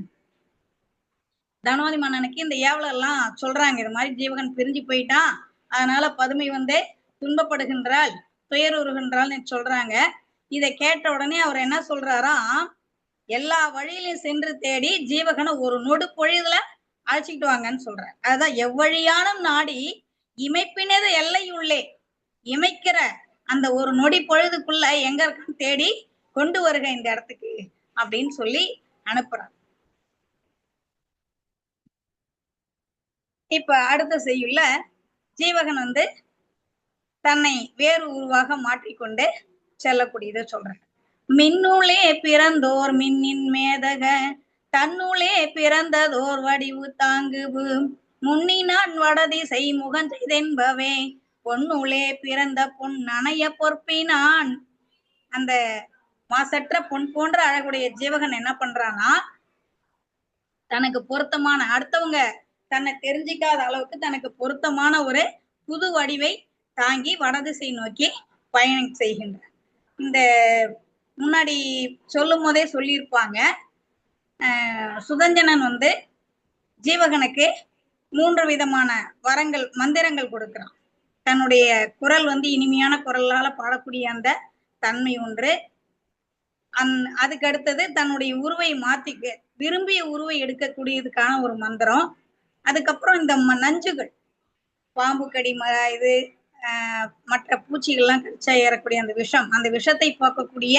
தனபதி மன்னனுக்கு இந்த ஏவலர் எல்லாம் சொல்றாங்க, இது மாதிரி ஜீவகன் பிரிஞ்சு போயிட்டான், அதனால பதுமை வந்து துன்பப்படுகின்றாள், துயருறுகின்றாள்னு சொல்றாங்க. இதை கேட்ட உடனே அவர் என்ன சொல்றாராம், எல்லா வழியிலையும் சென்று தேடி ஜீவகனை ஒரு நொடு பொழுதுல அழைச்சிக்கிட்டு வாங்கன்னு சொல்றார். அதுதான் எவ்வழியானும் நாடி இமைப்பினது எல்லையுள்ளே, இமைக்கிற அந்த ஒரு நொடி பொழுதுக்குள்ள எங்க இருக்கான்னு தேடி கொண்டு வருக இந்த இடத்துக்கு அப்படின்னு சொல்லி அனுப்புறார். இப்ப அடுத்த செய்யுள்ள ஜீவகன் வந்து தன்னை வேறு உருவாக மாற்றிக்கொண்டு செல்லக்கூடியதை சொல்றாங்க. மின்னூலே பிறந்தோர் மின்னின் மேதக தன்னுளே பிறந்ததோர் வடிவு தாங்குவு முன்னினான் வடதிசை முகஞ்செய்தென்பவே பொன்னுளே பிறந்த பொன் நனைய பொற்பினான். அந்த மாசற்ற பொன் போன்ற அழகுடைய ஜீவகன் என்ன பண்றான்னா, தனக்கு பொருத்தமான, அடுத்தவங்க தன்னை தெரிஞ்சிக்காத அளவுக்கு தனக்கு பொருத்தமான ஒரு புது வடிவை தாங்கி வடதிசை நோக்கி பயணம் செய்கின்றார். இந்த முன்னாடி சொல்லும் போதே சொல்லியிருப்பாங்க, சுதஞ்சனன் வந்து ஜீவகனுக்கு 3 விதமான வரங்கள் மந்திரங்கள் கொடுக்கிறான். தன்னுடைய குரல் வந்து இனிமையான குரலால பாடக்கூடிய அந்த தன்மை ஒன்று, அதுக்கு அடுத்தது தன்னுடைய உருவை மாத்திக்க விரும்பிய உருவை எடுக்கக்கூடியதுக்கான ஒரு மந்திரம், அதுக்கப்புறம் இந்த நஞ்சுகள் பாம்பு கடி இது மற்ற பூச்சிகள்லாம் கடிச்சா ஏறக்கூடிய அந்த விஷம், அந்த விஷத்தை போக்கக்கூடிய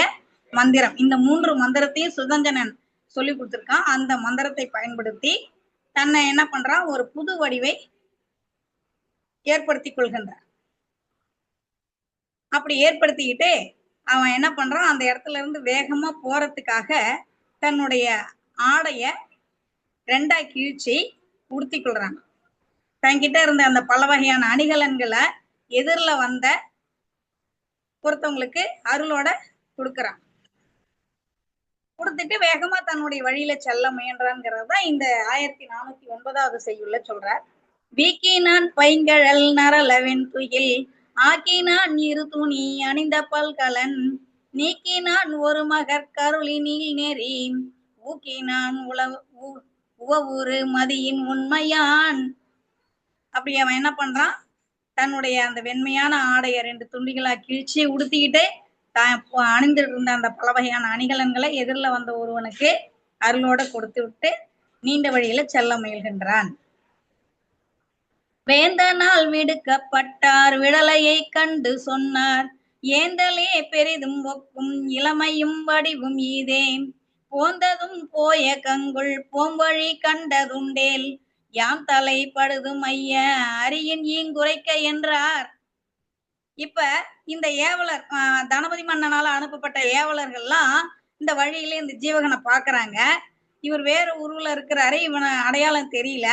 மந்திரம், இந்த 3 மந்திரத்தையும் சுதஞ்சனன் சொல்லி கொடுத்திருக்கான். அந்த மந்திரத்தை பயன்படுத்தி தன்னை என்ன பண்றான், ஒரு புது வடிவை ஏற்படுத்தி கொள்கின்றான். அப்படி ஏற்படுத்திக்கிட்டு அவன் என்ன பண்றான், அந்த இடத்துல இருந்து வேகமா போறதுக்காக தன்னுடைய ஆடைய 2ஆ கிழிச்சு உடுத்தி கொள்றான். தன்கிட்ட இருந்த அந்த பல வகையான அணிகலன்களை எதிரில் வந்த ஒருத்தவங்களுக்கு அருளோட கொடுக்கறான். கொடுத்துட்டு வேகமா தன்னுடைய வழியில செல்ல முயன்றான்ங்கிறது தான் இந்த 1409வது செய்யுள்ள சொல்றார். வீக்கினான் பைங்கழல் நரளவென் துயில் ஆக்கினான் இரு துணி அணிந்த பல்கலன் நீக்கினான் ஒரு மகர் கருளி நீள் நெறி ஊக்கினான் உவவுரு மதியின் உண்மையான். அப்படி அவன் என்ன பண்றான், தன்னுடைய அந்த வெண்மையான ஆடைய 2 துண்டிகளா கிழிச்சு உடுத்திக்கிட்டு அணிந்துட்டு இருந்த அந்த பல வகையான அணிகலன்களை எதிரில் வந்த ஒருவனுக்கு அருளோட கொடுத்து விட்டு நீண்ட வழியில செல்ல முயல்கின்றான். வேந்தனால் விடுக்கப்பட்டார் விடலையை கண்டு சொன்னார் ஏந்தலே பெரிதும் ஒக்கும் இளமையும் வடிவும் ஈதே போந்ததும் போய கங்குள் போம்பழி கண்டதுண்டேல் யாம் தலை படுதும் ஐய அரியின் ஈங்குரைக்க என்றார். இப்ப இந்த ஏவலர் தனபதி மன்னனால அனுப்பப்பட்ட ஏவலர்கள்லாம் இந்த வழியில இந்த ஜீவகனை பாக்குறாங்க. இவர் வேற உருவுல இருக்கிறாரு, இவனை அடையாளம் தெரியல.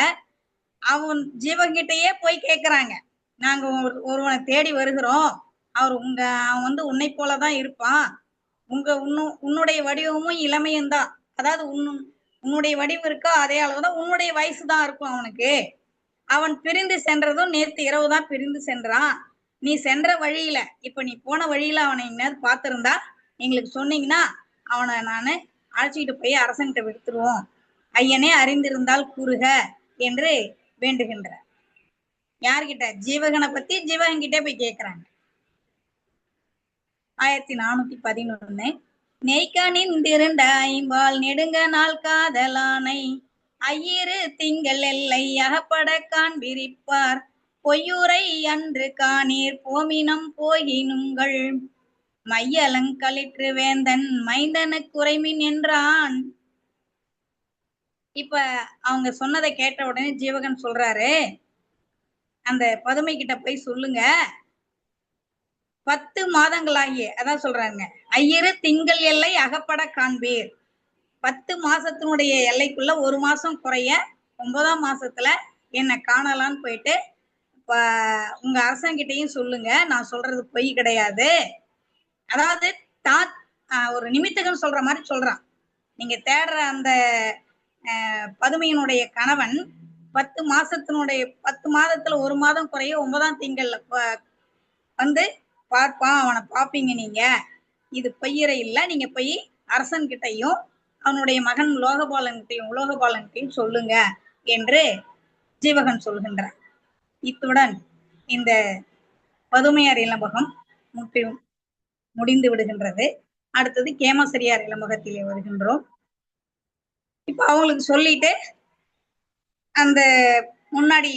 அவன் ஜீவகிட்டையே போய் கேட்கிறாங்க, நாங்க ஒருவனை தேடி வருகிறோம். அவன் வந்து உன்னை போலதான் இருப்பான். உன்னுடைய வடிவமும் இளமையும் தான். அதாவது உன்னுடைய வடிவம் இருக்கோ அதே அளவுதான் உன்னுடைய வயசுதான் இருக்கும் அவனுக்கு. அவன் பிரிந்து சென்றதும் நேத்து இரவுதான் பிரிந்து சென்றான். நீ சென்ற வழியில, இப்ப நீ போன வழியில அவனை எங்கேயாவது பார்த்திருந்தா எங்களுக்கு சொன்னீங்கன்னா அவனை நானு அழைச்சிட்டு போய் அரசன்கிட்ட விடுத்துருவோம். ஐயனே அறிந்திருந்தால் கூறுக என்று வேண்டுகின்றார். யார்கிட்ட? ஜீவகனை பத்தி ஜீவகன் கிட்டே போய் கேட்கிறாங்க. 1411 நெய்கனிந்திருண்ட ஐம்பால் நெடுங்க நாள் காதலானை ஐயிரு திங்கள் எல்லை அகப்பட காண்பிரிப்பார் பொய்யுரை அன்று காணீர் போமினம் போகினுங்கள் மையலங்களிற்று வேந்தன் மைந்தனு குறைமின் என்றான். இப்ப அவங்க சொன்னதை கேட்ட உடனே ஜீவகன் சொல்றாரு, அந்த பதுமை கிட்ட போய் சொல்லுங்க, 10 மாதங்களாகிய அதான் சொல்றாங்க, ஐயிரு திங்கள் எல்லை அகப்பட காண்பீர். 10 மாசத்தினுடைய எல்லைக்குள்ள 1 மாசம் குறைய 9ஆம் மாசத்துல என்ன காணலான்னு போயிட்டு உங்க அரசங்கிட்டையும் சொல்லுங்க, நான் சொல்றது பொய் கிடையாது. அதாவது ஒரு நிமித்தகம் சொல்ற மாதிரி சொல்றான். நீங்க தேடுற அந்த பதுமையினுடைய கணவன் 10 மாதத்துல 1 மாதம் குறைய 9ஆம் திங்கள்ல வந்து பார்ப்பான், அவனை பார்ப்பீங்க நீங்க. இது பொய்யரை இல்ல. நீங்க போய் அரசன் கிட்டையும் அவனுடைய மகன் உலோகபாலன்கிட்டையும் சொல்லுங்க என்று ஜீவகன் சொல்கின்றான். இத்துடன் இந்த பதுமையார் இளம்பகம் முடிந்து விடுகின்றது. அடுத்தது கேமசரியார் இளம்பகத்திலே வருகின்றோம். இப்ப அவங்களுக்கு சொல்லிட்டு அந்த முன்னாடி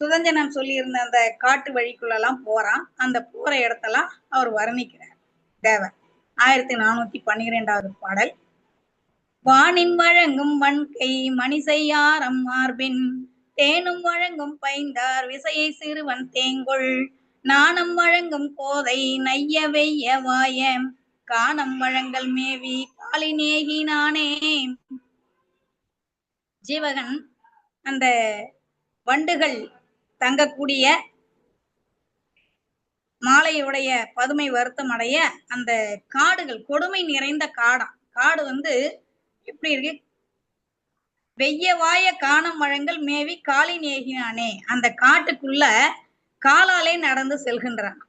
சுதஞ்சனன் சொல்லியிருந்த அந்த காட்டு வழிக்குள்ளெல்லாம் போறான். அந்த போற இடத்தெல்லாம் அவர் வர்ணிக்கிறார் தேவர். 1412வது பாடல். வானின் வழங்கும் வன்கை மணிசையாரம் மார்பின் தேனும் வழங்கும் பைந்தார் விசையை சிறுவன் தேங்கொள் நாணம் வழங்கும் கோதை நைய வெய்ய வாய காணம் வழங்கல் மேவி காலினேகினானே. ஜீவகன் அந்த வண்டுகள் தங்கக்கூடிய மாலையுடைய பதுமை வருத்தம் அடைய அந்த காடுகள் கொடுமை நிறைந்த காடு வந்து எப்படி இருக்கு? வெய்யவாய காணம் வழங்கல் மேவி காலின் ஏகினானே. அந்த காட்டுக்குள்ள காலாலே நடந்து செல்கின்றான்.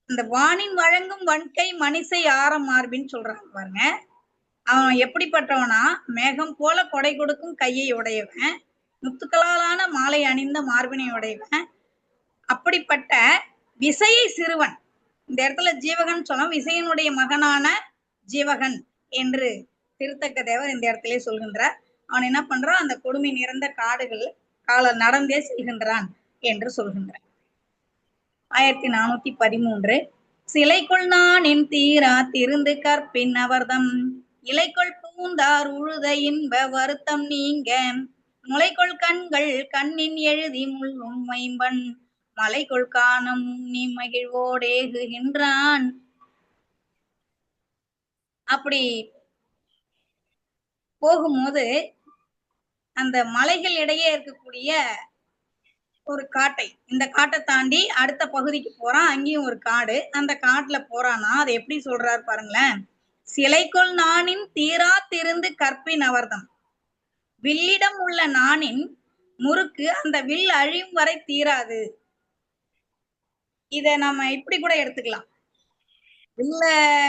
அந்த வானின் வழங்கும் வன்கை மணிசை ஆரம் மார்பின்னு சொல்றாங்க பாருங்க. அவன் எப்படிப்பட்டவனா? மேகம் போல கொடை கொடுக்கும் கையை உடையவன், முத்துக்களாலான மாலை அணிந்த மார்பினை உடையவன். அப்படிப்பட்ட விசையை சிறுவன். இந்த இடத்துல ஜீவகன் சொன்ன விசையனுடைய மகனான ஜீவகன் என்று திருத்தக்க தேவர் இந்த இடத்திலே சொல்கின்றார். அவன் என்ன பண்றான்? அந்த கொடுமை நிறைந்த காடுகள் நடந்தே செல்கின்றான் என்று சொல்கின்றான். 1413 சிலைக்குள் நான் என் தீரா திருந்து கற்பின் அவர்தம் இலைக்குள் பூந்தார் உழுத இன்ப வருத்தம் நீங்க முளைக்குள் கண்கள் கண்ணின் எழுதி முள்ளும் மைம்பன் மலைக்குள் காணும் நீ மகிழ்வோடேகுகின்றான். அப்படி போகும்போது அந்த மலைகள் இடையே இருக்கக்கூடிய ஒரு காட்டை, இந்த காட்டை தாண்டி அடுத்த பகுதிக்கு போறான். அங்கேயும் ஒரு காடு. அந்த காட்டுல போறானா அதை எப்படி சொல்றாரு பாருங்களேன். சிலைக்குள் நானின் தீரா திருந்து கற்பின் அவர்தம். வில்லிடம் உள்ள நானின் முறுக்கு அந்த வில் அழியும் வரை தீராது. இத நம்ம இப்படி கூட எடுத்துக்கலாம்.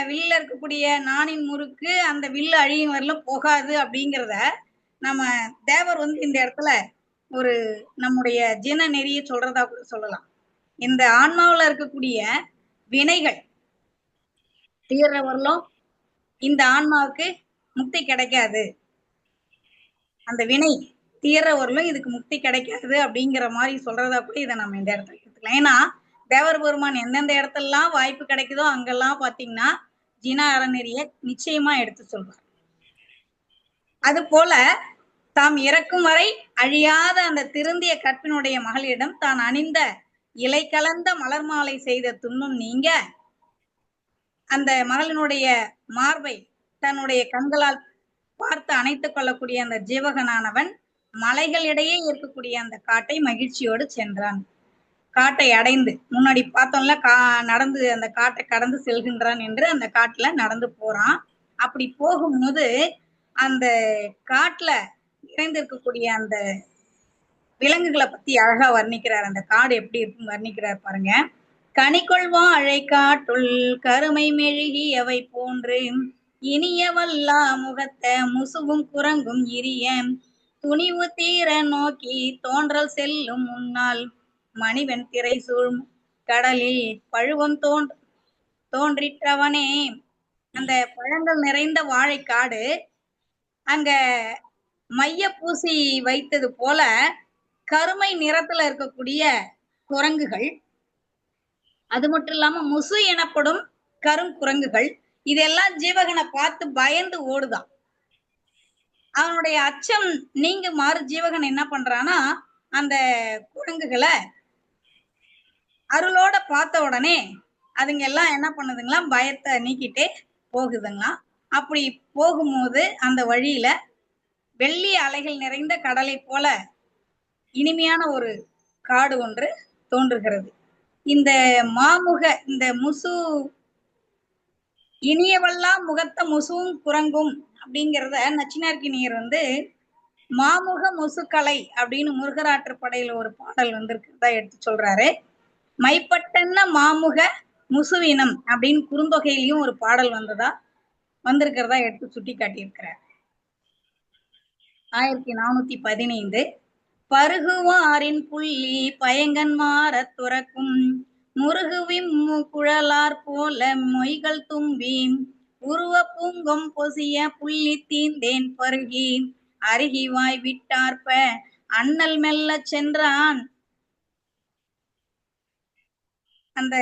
வில்ல இருக்கக்கூடிய நானின் முறுக்கு அந்த வில்லு அழியும் வரலும் போகாது அப்படிங்கிறத நம்ம தேவர் வந்து இந்த இடத்துல ஒரு நம்முடைய ஜீன நெறிய சொல்றதா கூட சொல்லலாம். இந்த ஆன்மாவில் இருக்கக்கூடிய வினைகள் தீர்ற வரலும் இந்த ஆன்மாவுக்கு முக்தி கிடைக்காது. அந்த வினை தீர்ற வரலும் இதுக்கு முக்தி கிடைக்காது அப்படிங்கிற மாதிரி சொல்றதா கூட இதை நம்ம இந்த இடத்துல எடுத்துக்கலாம். ஏன்னா தேவர் பெருமான் எந்தெந்த இடத்துலலாம் வாய்ப்பு கிடைக்குதோ அங்கெல்லாம் பாத்தீங்கன்னா ஜீனா அறநெறிய நிச்சயமா எடுத்து சொல்வார். அது போல தாம் இறக்கும் வரை அழியாத அந்த திருந்திய கற்பினுடைய மகளிடம் தான் அணிந்த இலை கலந்த மலர் மாலை செய்த துன்பம் நீங்க அந்த மகளினுடைய மார்பை தன்னுடைய கண்களால் பார்த்து அணைத்துக் கொள்ளக்கூடிய அந்த ஜீவகனானவன் மலைகளிடையே இருக்கக்கூடிய அந்த காட்டை மகிழ்ச்சியோடு சென்றான். காட்டை அடைந்து முன்னாடி பார்த்தோம்ல நடந்து அந்த காட்டை கடந்து செல்கின்றான் என்று அந்த காட்டுல நடந்து போறான். அப்படி போகும்போது அந்த காட்டுல நிறைந்திருக்கக்கூடிய அந்த விலங்குகளை பத்தி அழகா வர்ணிக்கிறார். அந்த காடு எப்படி இருக்குன்னு வர்ணிக்கிறார் பாருங்க. கனிக்கொள்வா அழை காட்டுள் கருமை மெழுகி அவை போன்று இனிய வல்லா முகத்த முசுவும் குரங்கும் இரிய துணிவு தீர நோக்கி தோன்றல் செல்லும் முன்னால் மணிவன் திரை சூழ் கடலில் பழுவம் தோன்றிற்றவனே. அந்த பழங்கள் நிறைந்த வாழைக்காடு அங்க மைய பூசி வைத்தது போல கருமை நிறத்துல இருக்கக்கூடிய குரங்குகள், அது மட்டும் இல்லாம முசு எனப்படும் கருங்குரங்குகள், இதெல்லாம் ஜீவகனை பார்த்து பயந்து ஓடுதான். அவனுடைய அச்சம் நீங்குமாறு ஜீவகன் என்ன பண்றானா, அந்த குரங்குகளை அருளோட பார்த்த உடனே அதுங்க எல்லாம் என்ன பண்ணுதுங்களாம், பயத்தை நீக்கிட்டே போகுதுங்களாம். அப்படி போகும்போது அந்த வழியில வெள்ளி அலைகள் நிறைந்த கடலை போல இனிமையான ஒரு காடு ஒன்று தோன்றுகிறது. இந்த மாமுக இந்த முசு இனியவெல்லாம் முகத்த முசுவும் குரங்கும் அப்படிங்கிறத நச்சினார்க்கினியர் மாமுக முசுக்கலை அப்படின்னு முருகராற்றுப்படையில ஒரு பாடல் இருக்கிறதா எடுத்து சொல்றாரு. மைப்பட்டன்ன மாமுக முசுவினம் அப்படின்னு குறுந்தொகையிலையும் ஒரு பாடல் வந்திருக்கிறதா எடுத்து சுட்டி காட்டியிருக்கிறார். 1415 பருகுவாரின் புள்ளி பயங்கன்மாற துறக்கும் முருகுவிம் குழலார் போல மொய்கள் தும்பி உருவ பூங்கம் பொசிய புள்ளி தீந்தேன் பருகி அருகி வாய் விட்டார்ப்ப அண்ணல் மெல்ல சென்றான். அந்த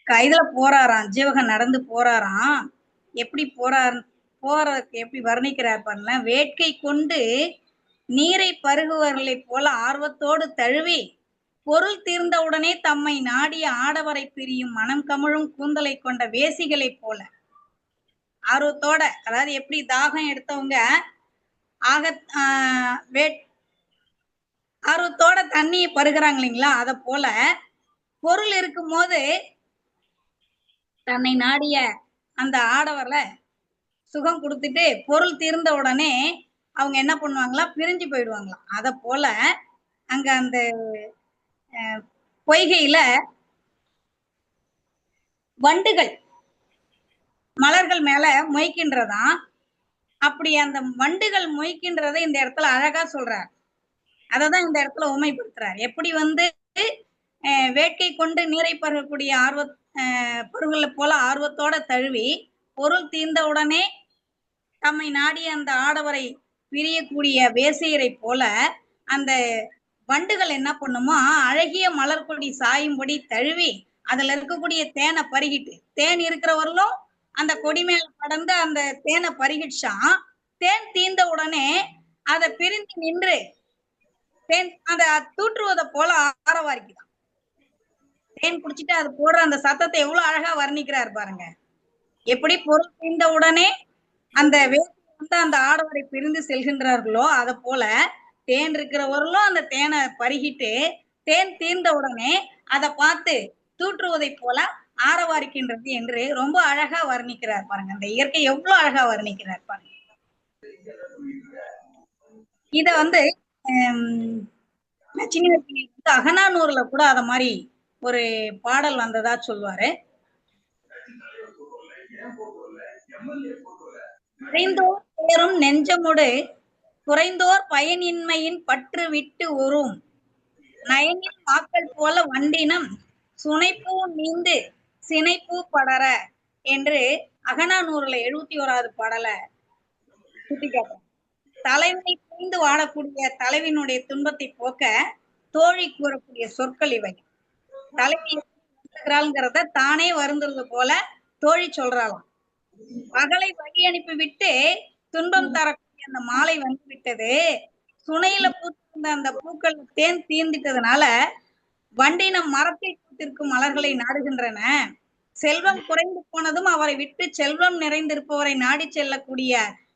கைதுல போறாராம், ஜீவகன் நடந்து போறாராம். எப்படி போறதுக்கு எப்படி வர்ணிக்கிறார் பாருங்க. வேட்கை கொண்டு நீரை பருகுவர்களை போல ஆர்வத்தோடு தழுவி பொருள் தீர்ந்தவுடனே தம்மை நாடிய ஆடவரை பிரியும் மனம் கமழும் கூந்தலை கொண்ட வேசிகளை போல ஆர்வத்தோட, அதாவது எப்படி தாகம் எடுத்தவங்க ஆர்வத்தோட தண்ணியை பருகிறாங்க இல்லைங்களா, அத போல பொருள் இருக்கும் போது தன்னை நாடிய அந்த ஆடவர்ல சுகம் கொடுத்துட்டு பொருள் தீர்ந்த உடனே அவங்க என்ன பண்ணுவாங்களா, பிரிஞ்சு போயிடுவாங்களாம். அத போல அங்க அந்த பொய்கையில வண்டுகள் மலர்கள் மேல மொய்க்கின்றதான். அப்படி அந்த வண்டுகள் மொய்க்கின்றதை இந்த இடத்துல அழகா சொல்றார். அததான் இந்த இடத்துல உண்மைப்படுத்துறார். எப்படி வேட்கை கொண்டு நீரை பருகக்கூடிய பொருள்களை போல ஆர்வத்தோட தழுவி பொருள் தீர்ந்த உடனே தம்மை நாடிய அந்த ஆடவரை பிரியக்கூடிய வேசையரை போல அந்த வண்டுகள் என்ன பண்ணுமோ, அழகிய மலர்கொடி சாயும்படி தழுவி அதுல இருக்கக்கூடிய தேனை பருகிட்டு, தேன் இருக்கிறவர்களும் அந்த கொடி மேல படர்ந்து அந்த தேனை பருகிடுச்சான். தேன் தீர்ந்த உடனே அதை பிரிந்து நின்று தேன் அதை தூற்றுவதை போல ஆரவாரிக்குதான். தேன் குடிச்சிட்டு அது போடுற அந்த சத்தத்தை எவ்வளவு அழகா வர்ணிக்கிறார் பாருங்க. எப்படி பொருள் தீர்ந்த உடனே அந்த அந்த ஆடவரை பிரிந்து செல்கின்றார்களோ அத போல தேன் இருக்கிறவர்களும் அந்த தேனை பருகிட்டு தேன் தீர்ந்த உடனே அதை பார்த்து தூற்றுவதை போல ஆரவாரிக்கின்றது என்று ரொம்ப அழகா வர்ணிக்கிறார் பாருங்க. அந்த இயற்கை எவ்வளவு அழகா வர்ணிக்கிறார் பாருங்க. இத அகநானூர்ல கூட அத மாதிரி ஒரு பாடல் வந்ததா சொல்லுவாரு. குறைந்தோர் பேரும் நெஞ்சமுடு குறைந்தோர் பயனின்மையின் பற்று விட்டு உறும் நயனின் மாக்கள் போல வண்டினம் சுனைப்பூ நீந்து சினைப்பூ படர என்று அகநானூர்ல 71வது பாடலை சுட்டிக்காட்டுறோம். தலைவனை புரிந்து வாழக்கூடிய தலைவினுடைய துன்பத்தை போக்க தோழி கூறக்கூடிய சொற்கள் இவை. தலைவி வருந்துகிறாள்ங்கிறத தானே வருந்துறது போல தோழி சொல்றாளாம். பகலை வழி அனுப்பி விட்டு துன்பம் தரக்கூடிய அந்த மாலை வந்து விட்டது. சுனையில பூத்திருந்த அந்த பூக்கள் தேன் தீர்ந்துட்டதுனால வண்டினம் மரத்தை பூத்திருக்கும் மலர்களை நாடுகின்றன. செல்வம் குறைந்து போனதும் அவரை விட்டு செல்வம் நிறைந்திருப்பவரை நாடி செல்லக்கூடிய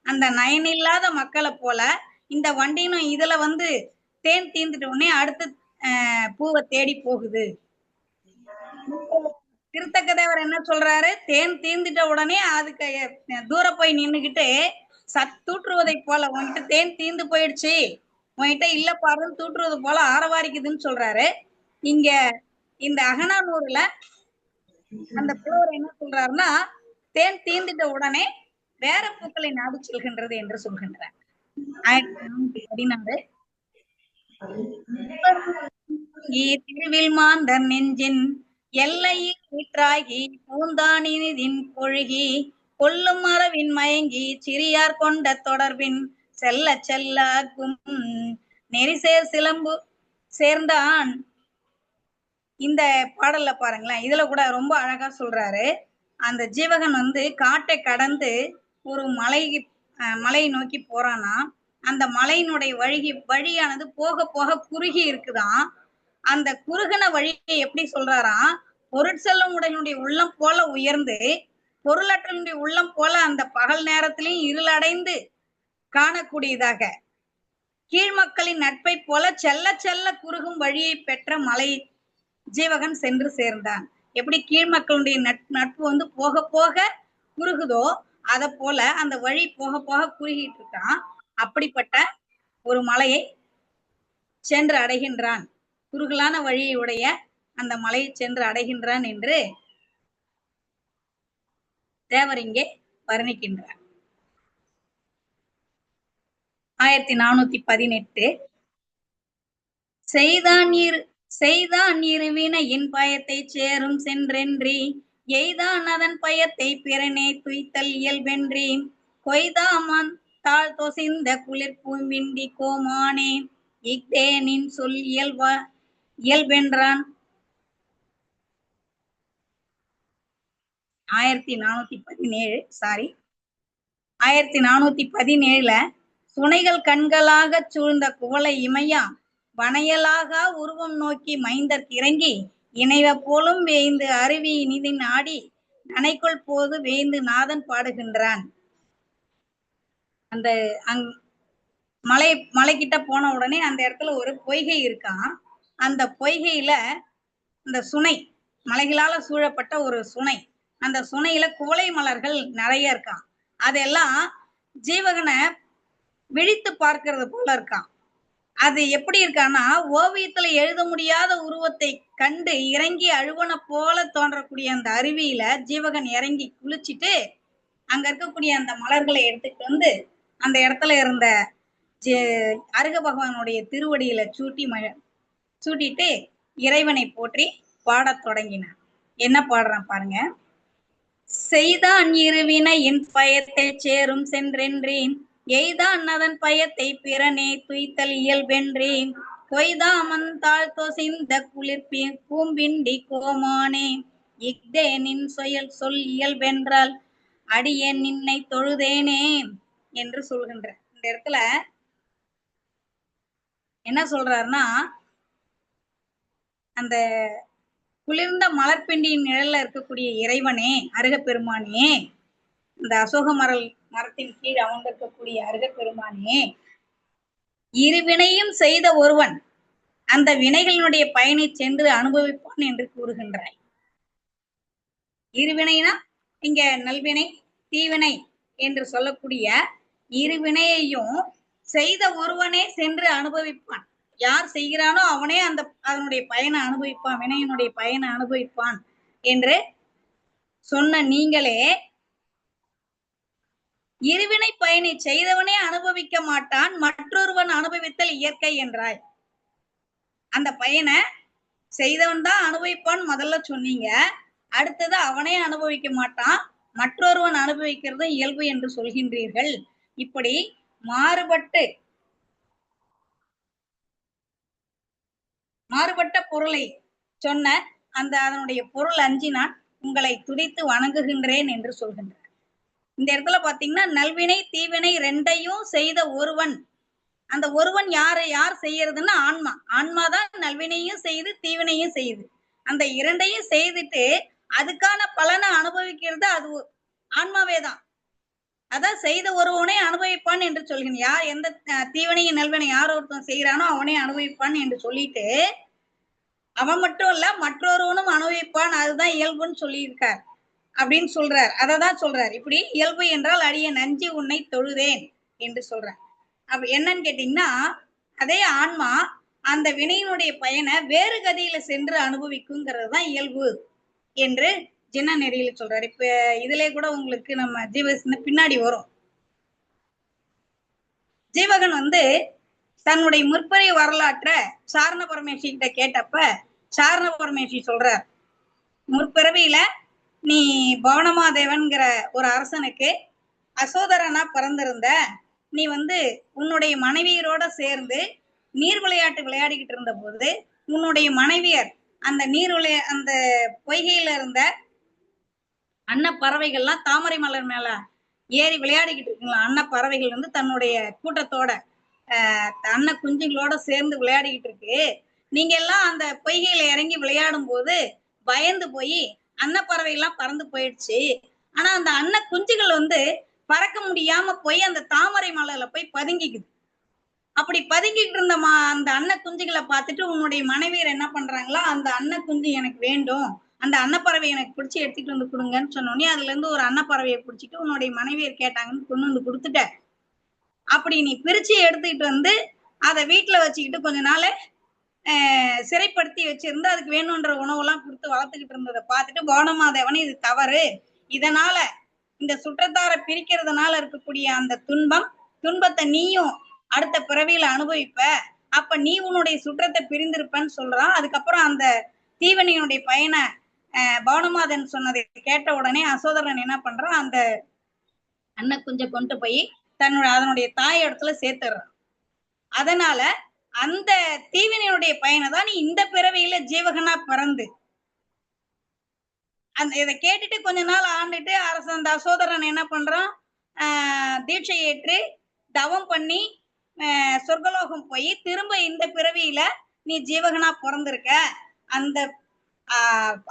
அந்த நயன் இல்லாத மக்களை போல இந்த வண்டினும் இதுல வந்து தேன் தீர்ந்துட்ட உடனே அடுத்து பூவை தேடி போகுது. திருத்தக்கதேவர் என்ன சொல்றாரு, தேன் தீர்ந்துட்ட உடனே அதுக்கு தூர போய் நின்னுகிட்டு தூற்றுவதை போல, உன்கிட்ட தேன் தீர்ந்து போயிடுச்சு, உன்கிட்ட இல்ல பாருன்னு தூற்றுவது போல ஆரவாரிக்குதுன்னு சொல்றாரு. இங்க இந்த அகனானூர்ல அந்த புலவர் என்ன சொல்றாருன்னா, தேன் தீர்ந்துட்ட உடனே வேற பூக்களை நாடி செல்கின்றது என்று சொல்கின்றார். 1416 திருவில் மாந்தர் நெஞ்சின் எல்லையில் வீற்றாகி பூந்தானிதின் பொழுகி கொல்லும் மரவின் மயங்கி சிறியார் கொண்ட தொடர்பின் செல்ல செல்லாக்கும் நெறிசேர் சிலம்பு சேர்ந்தான். இந்த பாடல்ல பாருங்களேன், இதுல கூட ரொம்ப அழகா சொல்றாரு. அந்த ஜீவகன் வந்து காட்டை கடந்து ஒரு மலை நோக்கி போறானா, அந்த மலையினுடைய வழியானது போக போக குறுகி இருக்குதான். அந்த குறுகின வழியை எப்படி சொல்றாராம், பொருட்செல்லும் உடனுடைய உள்ளம் போல உயர்ந்து பொருளற்றனுடைய உள்ளம் போல அந்த பகல் நேரத்திலையும் இருளடைந்து காணக்கூடியதாக, கீழ்மக்களின் நட்பை போல செல்ல செல்ல குறுகும் வழியை பெற்ற மலை ஜீவகன் சென்று சேர்ந்தான். எப்படி கீழ்மக்களுடைய நட்பு வந்து போக போக குறுகுதோ அத போல அந்த வழி போக போக குறுகிட்டு இருக்கான். அப்படிப்பட்ட ஒரு மலையை சென்று அடைகின்றான், குறுகலான வழியுடைய அந்த மலையை சென்று அடைகின்றான் என்று தேவர் இங்கே வர்ணிக்கின்றார். 1418 செய்தான் இருவினையின் பயத்தை சேரும் சென்றென்றி எய்தான் அதன் பயத்தை பிறனே துய்த்தல் இயல்பென்றி கொய்தாமன் தாழ் தொசிந்த குளிர் பூம்பிண்டி கோமானே இக்தேனின் சொல் இயல்பென்றான். 1417 சுனைகள் கண்களாக சூழ்ந்த குவளை இமையா வனையலாக உருவம் நோக்கி மைந்தர் இறங்கி இணைவ போலும் வேய்ந்து அருவி இனிதின் ஆடி நனைக்குள் போது வேய்ந்து நாதன் பாடுகின்றான். அந்த மலைக்கிட்ட போன உடனே அந்த இடத்துல ஒரு பொய்கை இருக்கான். அந்த பொய்கையில இந்த சுனை, மலைகளால சூழப்பட்ட ஒரு சுனை, அந்த சுனையில குவளை மலர்கள் நிறைய இருக்கான். அதெல்லாம் ஜீவகனை விழித்து பார்க்கிறது போல இருக்கான். அது எப்படி இருக்கான்னா, ஓவியத்துல எழுத முடியாத உருவத்தை கண்டு இறங்கி அழுவன போல தோன்றக்கூடிய அந்த அருவியில ஜீவகன் இறங்கி குளிச்சுட்டு அங்க இருக்கக்கூடிய அந்த மலர்களை எடுத்துட்டு வந்து அந்த இடத்துல இருந்த அருக பகவானுடைய திருவடியில சூட்டிட்டு இறைவனை போற்றி பாடத் தொடங்கினான். என்ன பாடுறான் பாருங்க. செய்தான் இருவினையின் பயத்தை சேரும் சென்றென்றேன் எய்தான் அதன் பயத்தை பிறனே துய்த்தல் இயல்பென்றேன் கொய்தாமன் தாழ் தொசிந்த குளிர் பூம்பிண்டி கோமானே இக்தேனின் சொல் இயல்பென்றால் அடியேன் நின்னை தொழுதேனே என்று சொல்கின்ற. இந்த இடத்துல என்ன சொல்றாருன்னா, அந்த குளிர்ந்த மலர்பிண்டியின் நிழல்ல இருக்கக்கூடிய இறைவனே, அருகப்பெருமானே, இந்த அசோக மரத்தின் கீழ் அமர்ந்திருக்கக்கூடிய அருகப்பெருமானே, இருவினையும் செய்த ஒருவன் அந்த வினைகளினுடைய பயனை சென்று அனுபவிப்பான் என்று கூறுகின்றாய். இருவினைனா இங்க நல்வினை தீவினை என்று சொல்லக்கூடிய இருவினையையும் செய்த ஒருவனே சென்று அனுபவிப்பான். யார் செய்கிறானோ அவனே அதனுடைய பயனை அனுபவிப்பான், வினையினுடைய பயனை அனுபவிப்பான் என்று சொன்ன நீங்களே இருவினை பயனை செய்தவனே அனுபவிக்க மாட்டான், மற்றொருவன் அனுபவித்தல் இயற்கை என்றாய். அந்த பயனை செய்தவன் தான் அனுபவிப்பான் முதல்ல சொன்னீங்க, அடுத்தது அவனே அனுபவிக்க மாட்டான், மற்றொருவன் அனுபவிக்கிறது இயல்பு என்று சொல்கின்றீர்கள். இப்படி மாறுபட்ட பொருளை சொன்ன அதனுடைய பொருள் அஞ்சி நான் உங்களை துதித்து வணங்குகின்றேன் என்று சொல்கின்றார். இந்த இடத்துல பாத்தீங்கன்னா, நல்வினை தீவினை ரெண்டையும் செய்த ஒருவன், அந்த ஒருவன் யார் செய்யறதுன்னா ஆன்மா. ஆன்மாதான் நல்வினையும் செய்து தீவினையும் செய்யுது. அந்த இரண்டையும் செய்துட்டு அதுக்கான பலனை அனுபவிக்கிறது அது ஆன்மாவே தான். அதான் செய்த ஒருவனே அனுபவிப்பான் என்று சொல்கிறேன். யார் எந்த தீவனையும் நல்வனை யார் ஒருத்தன் செய்யறானோ அவனே அனுபவிப்பான் என்று சொல்லிட்டு, அவன் மட்டும் இல்ல மற்றொருவனும் அனுபவிப்பான், அதுதான் இயல்புன்னு சொல்லியிருக்கார் அப்படின்னு சொல்றார். அததான் சொல்றார். இப்படி இயல்பு என்றால் அடிய நஞ்சி உன்னை தொழுதேன் என்று சொல்றார். அப்ப என்னன்னு கேட்டீங்கன்னா, அதே ஆன்மா அந்த வினையினுடைய பயனை வேறு கதியில சென்று அனுபவிக்குங்கிறது தான் இயல்பு என்று ஜின்ன நெறியில சொல்றாரு. இப்ப இதுல கூட உங்களுக்கு நம்ம ஜீவ பின்னாடி வரும். ஜீவகன் தன்னுடைய முற்பிறவி வரலாற்றை சாரண பரமேஸ்வரி கிட்ட கேட்டப்ப சாரண பரமேஸ்வரி சொல்றார், முற்பிறவியில நீ பவனமாதேவன்கிற ஒரு அரசனுக்கு அசோதரனா பிறந்திருந்த, நீ உன்னுடைய மனைவியரோட சேர்ந்து நீர் விளையாட்டு விளையாடிக்கிட்டு இருந்த போது உன்னுடைய மனைவியர் அந்த அந்த பொய்கையில இருந்த அன்னப்பறவைகள்லாம் தாமரை மலர் மேல ஏறி விளையாடிக்கிட்டு இருக்குங்களா. அன்னப்பறவைகள் தன்னுடைய கூட்டத்தோட அன்ன குஞ்சுங்களோட சேர்ந்து விளையாடிக்கிட்டு இருக்கு. நீங்க எல்லாம் அந்த பொய்கையில இறங்கி விளையாடும் போது பயந்து போய் அன்னப்பறவை எல்லாம் பறந்து போயிடுச்சு. ஆனா அந்த அன்ன குஞ்சுகள் பறக்க முடியாம போய் அந்த தாமரை மலர்ல போய் பதுங்கிக்குது. அப்படி பதுங்கிட்டு இருந்த அந்த அன்ன குஞ்சுகளை பார்த்துட்டு உன்னுடைய மனைவியர் என்ன பண்றாங்களா, அந்த அன்ன குஞ்சு எனக்கு வேண்டும், அந்த அன்னப்பறவை எனக்கு பிடிச்சி எடுத்துட்டு வந்து கொடுங்கன்னு சொன்னோடனே அதுல இருந்து ஒரு அன்னப்பறவையை பிடிச்சிட்டு உன்னுடைய மனைவியர் கேட்டாங்கன்னு கொண்டு வந்து கொடுத்துட்ட. அப்படி நீ பிரிச்சு எடுத்துக்கிட்டு அதை வீட்டுல வச்சுக்கிட்டு கொஞ்ச நாள் சிறைப்படுத்தி வச்சிருந்து அதுக்கு வேணுன்ற உணவெல்லாம் கொடுத்து வளர்த்துக்கிட்டு இருந்ததை பார்த்துட்டு பவனமாதேவன் இது தவறு, இதனால இந்த சுற்றத்தாரை பிரிக்கிறதுனால இருக்கக்கூடிய அந்த துன்பத்தை நீயும் அடுத்த பிறவியில அனுபவிப்ப, அப்ப நீ உன்னுடைய சுற்றத்தை பிரிந்திருப்பன்னு சொல்றான். அதுக்கப்புறம் அந்த தீவனையினுடைய பயனை பவனமாதன் சொன்னதை கேட்ட உடனே அசோதரன் என்ன பண்றான், அந்த அன்ன குஞ்சை கொண்டு போய் அதனுடைய தாய் இடத்துல சேர்த்துடுறான். அதனால அந்த தீவினையுடைய பயனை தான் நீ இந்த பிறவியில ஜீவகனா பிறந்து இதை கேட்டுட்டு கொஞ்ச நாள் ஆண்டுட்டு அந்த அசோதரன் என்ன பண்றான், தீட்சை ஏற்று தவம் பண்ணி சொர்க்கலோகம் போய் திரும்ப இந்த பிறவியில நீ ஜீவகனா பிறந்திருக்க. அந்த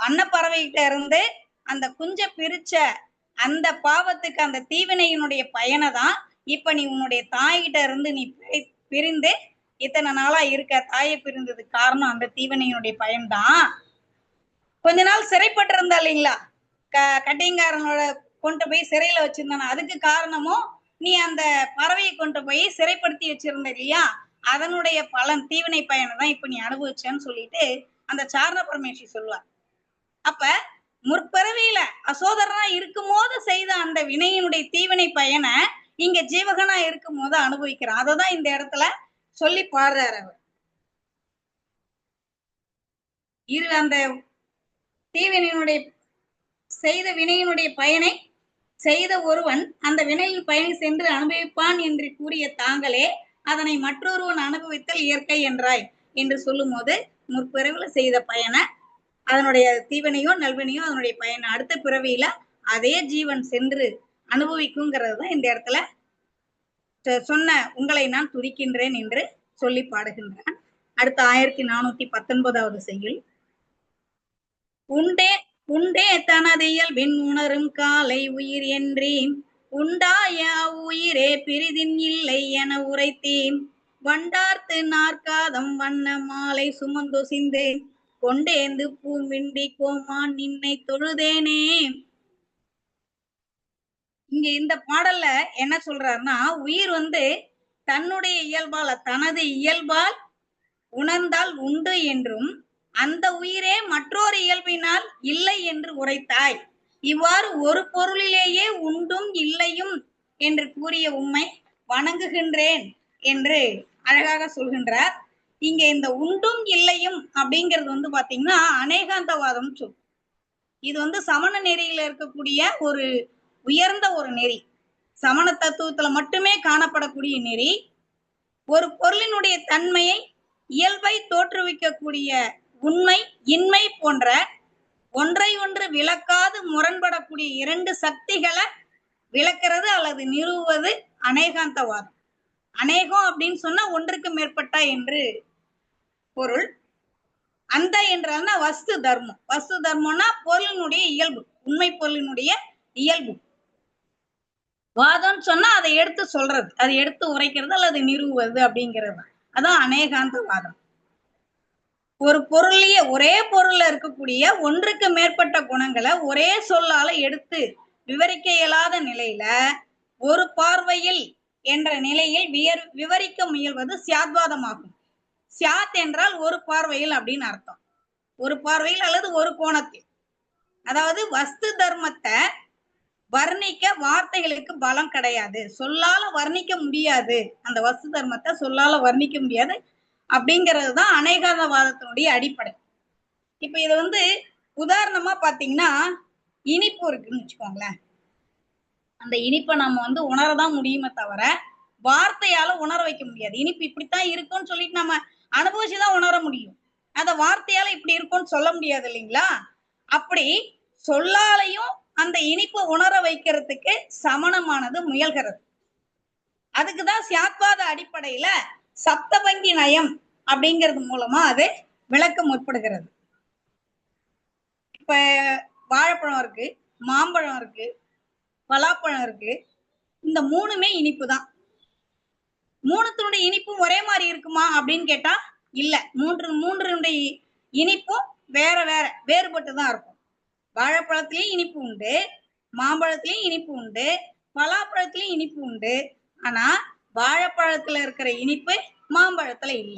அன்னப்பறவைகிட்ட இருந்து அந்த குஞ்ச பிரிச்ச அந்த பாவத்துக்கு அந்த தீவினையினுடைய பயனை தான் இப்ப நீ உன்னுடைய தாய்கிட்ட இருந்து நீ பிரிந்து இத்தனை நாளா இருக்க. தாயை பிரிந்ததுக்கு காரணம் அந்த தீவினையினுடைய பயன்தான். கொஞ்ச நாள் சிறைப்பட்டு இருந்தா இல்லைங்களா, கட்டியங்காரனோட கொண்டு போய் சிறையில வச்சிருந்தானா, அதுக்கு காரணமும் நீ அந்த பறவையை கொண்டு போய் சிறைப்படுத்தி வச்சிருந்த இல்லையா, அதனுடைய பலன் தீவினை பயனை தான் இப்ப நீ அனுபவிச்சேன்னு சொல்லிட்டு அந்த சாரண பரமேஸ்வரி சொல்லுவார். அப்ப முற்பிறவியில அசோதரனா இருக்கும் போது செய்த அந்த வினையினுடைய தீவினை பயனை இங்க ஜீவகனா இருக்கும் போது அனுபவிக்கிறான். அததான் இந்த இடத்துல சொல்லி பாடுறாரு அவர். அந்த தீவினையினுடைய செய்த வினையினுடைய பயனை செய்த ஒருவன் அந்த வினையின் பயனை சென்று அனுபவிப்பான் என்று கூறிய தாங்களே அதனை மற்றொருவன் அனுபவித்தல் இயற்கை என்றாய் என்று சொல்லும் போது முற்பிறவில செய்த பயனை அதனுடைய தீவனையோ நல்வினையோ அதனுடைய பயனை அடுத்த பிறவியில அதே ஜீவன் சென்று அனுபவிக்குங்கிறது தான் இந்த இடத்துல சொன்ன உங்களை நான் துதிக்கின்றேன் என்று சொல்லி பாடுகின்றான். அடுத்த 1419வது செய்யுள். உண்டே உண்டே தனது இயல்பின் உணரும் காலை உயிர் என்றேன், உண்டாய உயிரே பிரிதின் இல்லை என உரைத்தேன், வண்டார்த்து நாற்காதம் வண்ண மாலை சுமந்தொசிந்து கொண்டேந்து பூமிண்டி கோமான் நின்னை தொழுதேனே. இங்க இந்த பாடல்ல என்ன சொல்றாருன்னா, உயிர் தன்னுடைய இயல்பால தனது இயல்பால் உணர்ந்தால் உண்டு என்றும் அந்த உயிரே மற்றொரு இயல்பினால் இல்லை என்று உரைத்தாய். இவ்வாறு ஒரு பொருளிலேயே உண்டும் இல்லையும் என்று கூறிய உம்மை வணங்குகின்றேன் என்று அழகாக சொல்கின்றார். இங்க இந்த உண்டும் இல்லையும் அப்படிங்கிறது பாத்தீங்கன்னா அநேகாந்தவாதம் சொல். இது சமண நெறியில இருக்கக்கூடிய ஒரு உயர்ந்த ஒரு நெறி, சமண தத்துவத்துல மட்டுமே காணப்படக்கூடிய நெறி. ஒரு பொருளினுடைய தன்மையை இயல்பை தோற்றுவிக்கக்கூடிய உண்மை இன்மை போன்ற ஒன்றை ஒன்று விளக்காது முரண்படக்கூடிய இரண்டு சக்திகளை விளக்கிறது அல்லது நிறுவுவது அநேகாந்தவாதம். அநேகம் அப்படின்னு சொன்னா ஒன்றுக்கு மேற்பட்ட என்று பொருள். அந்த என்றால்னா வஸ்து தர்மம். வஸ்து தர்மம்னா பொருளினுடைய இயல்பு, உண்மை பொருளினுடைய இயல்பு. வாதம்னு சொன்னா அதை எடுத்து சொல்றது, அதை எடுத்து உரைக்கிறது அல்லது நிறுவுவது அப்படிங்கிறது. அதான் அநேகாந்த வாதம். ஒரு பொருளையே, ஒரே பொருள்ல இருக்கக்கூடிய ஒன்றுக்கு மேற்பட்ட குணங்களை ஒரே சொல்லால எடுத்து விவரிக்க இயலாத நிலையில ஒரு பார்வையில் என்ற நிலையில் விவரிக்க முயல்வது சியாத்வாதமாகும். சியாத் என்றால் ஒரு பார்வையில் அப்படின்னு அர்த்தம். ஒரு பார்வையில் அல்லது ஒரு கோணத்தில். அதாவது வஸ்து தர்மத்தை வர்ணிக்க வார்த்தைகளுக்கு பலம் கிடையாது, சொல்லால வர்ணிக்க முடியாது. அந்த வஸ்து தர்மத்தை சொல்லால வர்ணிக்க முடியாது அப்படிங்கிறது தான் அநேகாந்தவாதத்தினுடைய அடிப்படை. இப்ப இது உதாரணமா பாத்தீங்கன்னா, இனிப்பு இருக்குன்னு வச்சுக்கோங்களேன். அந்த இனிப்பை நம்ம உணரதான் முடியுமே தவிர வார்த்தையால உணர வைக்க முடியாது. இனிப்பு இப்படித்தான் இருக்கும்னு சொல்லிட்டு நம்ம அனுபவிச்சுதான் உணர முடியும். அந்த வார்த்தையால இப்படி இருக்கும்னு சொல்ல முடியாது இல்லைங்களா? அப்படி சொல்லாலையும் அந்த இனிப்பை உணர வைக்கிறதுக்கு சமணமானது முயல்கிறது. அதுக்குதான் சியாத்வாத அடிப்படையில சப்தபங்கி நயம் அப்படிங்கிறது மூலமா அது விளக்க முற்படுகிறது. இப்ப வாழைப்பழம் இருக்கு, மாம்பழம் இருக்கு, பலாப்பழம் இருக்கு. இந்த மூணுமே இனிப்பு தான். மூணுத்தினுடைய இனிப்பும் ஒரே மாதிரி இருக்குமா அப்படின்னு கேட்டா இல்ல. மூன்றினுடைய இனிப்பும் வேற வேற வேறுபட்டுதான் இருக்கும். வாழைப்பழத்திலயும் இனிப்பு உண்டு, மாம்பழத்திலயும் இனிப்பு உண்டு, பலாப்பழத்திலயும் இனிப்பு உண்டு. ஆனா வாழைப்பழத்துல இருக்கிற இனிப்பு மாம்பழத்துல இல்ல.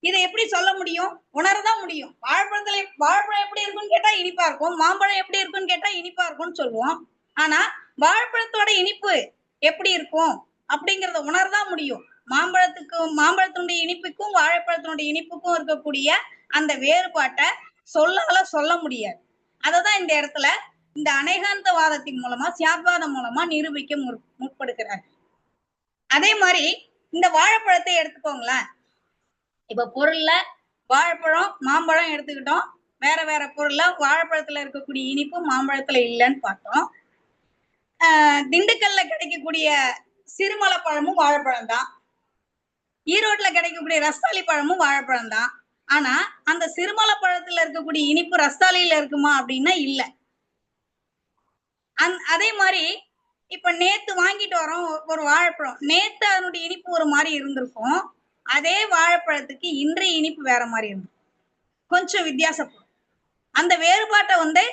இதை எப்படி சொல்ல முடியும்? உணரதான் முடியும். வாழைப்பழம் எப்படி இருக்குன்னு கேட்டா இனிப்பா இருக்கும், மாம்பழம் எப்படி இருக்குன்னு கேட்டா இனிப்பா இருக்கும்னு சொல்லுவோம். ஆனா வாழைப்பழத்தோட இனிப்பு எப்படி இருக்கும் அப்படிங்கறத உணரதான் முடியும். மாம்பழத்தினுடைய இனிப்புக்கும் வாழைப்பழத்தினுடைய இனிப்புக்கும் இருக்கக்கூடிய அந்த வேறுபாட்டை சொல்லால சொல்ல முடியாது. அததான் இந்த இடத்துல இந்த அநேகாந்தவாதத்தின் மூலமா, சியாத்வாதம் மூலமா நிரூபிக்க முற்படுகிறார். அதே மாதிரி இந்த வாழைப்பழத்தை எடுத்துக்கோங்களேன். இப்ப பொருள்ல வாழைப்பழம், மாம்பழம் எடுத்துக்கிட்டோம். வேற வேற பொருள்ல வாழைப்பழத்துல இருக்கக்கூடிய இனிப்பு மாம்பழத்துல இல்லைன்னு பார்த்தோம். திண்டுக்கல்ல கிடைக்கக்கூடிய சிறுமலை பழமும் வாழைப்பழம் தான். ஈரோட்ல கிடைக்கக்கூடிய ரஸ்தாளி பழமும் வாழைப்பழம் தான். ஆனா அந்த சிறுமலை பழத்துல இருக்கக்கூடிய இனிப்பு ரஸ்தாளியில இருக்குமா அப்படின்னா இல்ல. அதே மாதிரி இப்ப நேத்து வாங்கிட்டு வரோம் ஒரு வாழைப்பழம், நேத்து அதனுடைய இனிப்பு ஒரு மாதிரி இருந்திருக்கும். அதே வாழைப்பழத்துக்கு இன்றைய இனிப்பு வேற மாதிரி இருந்திருக்கும். கொஞ்சம் வித்தியாசப்படும். அந்த வேறுபாட்டை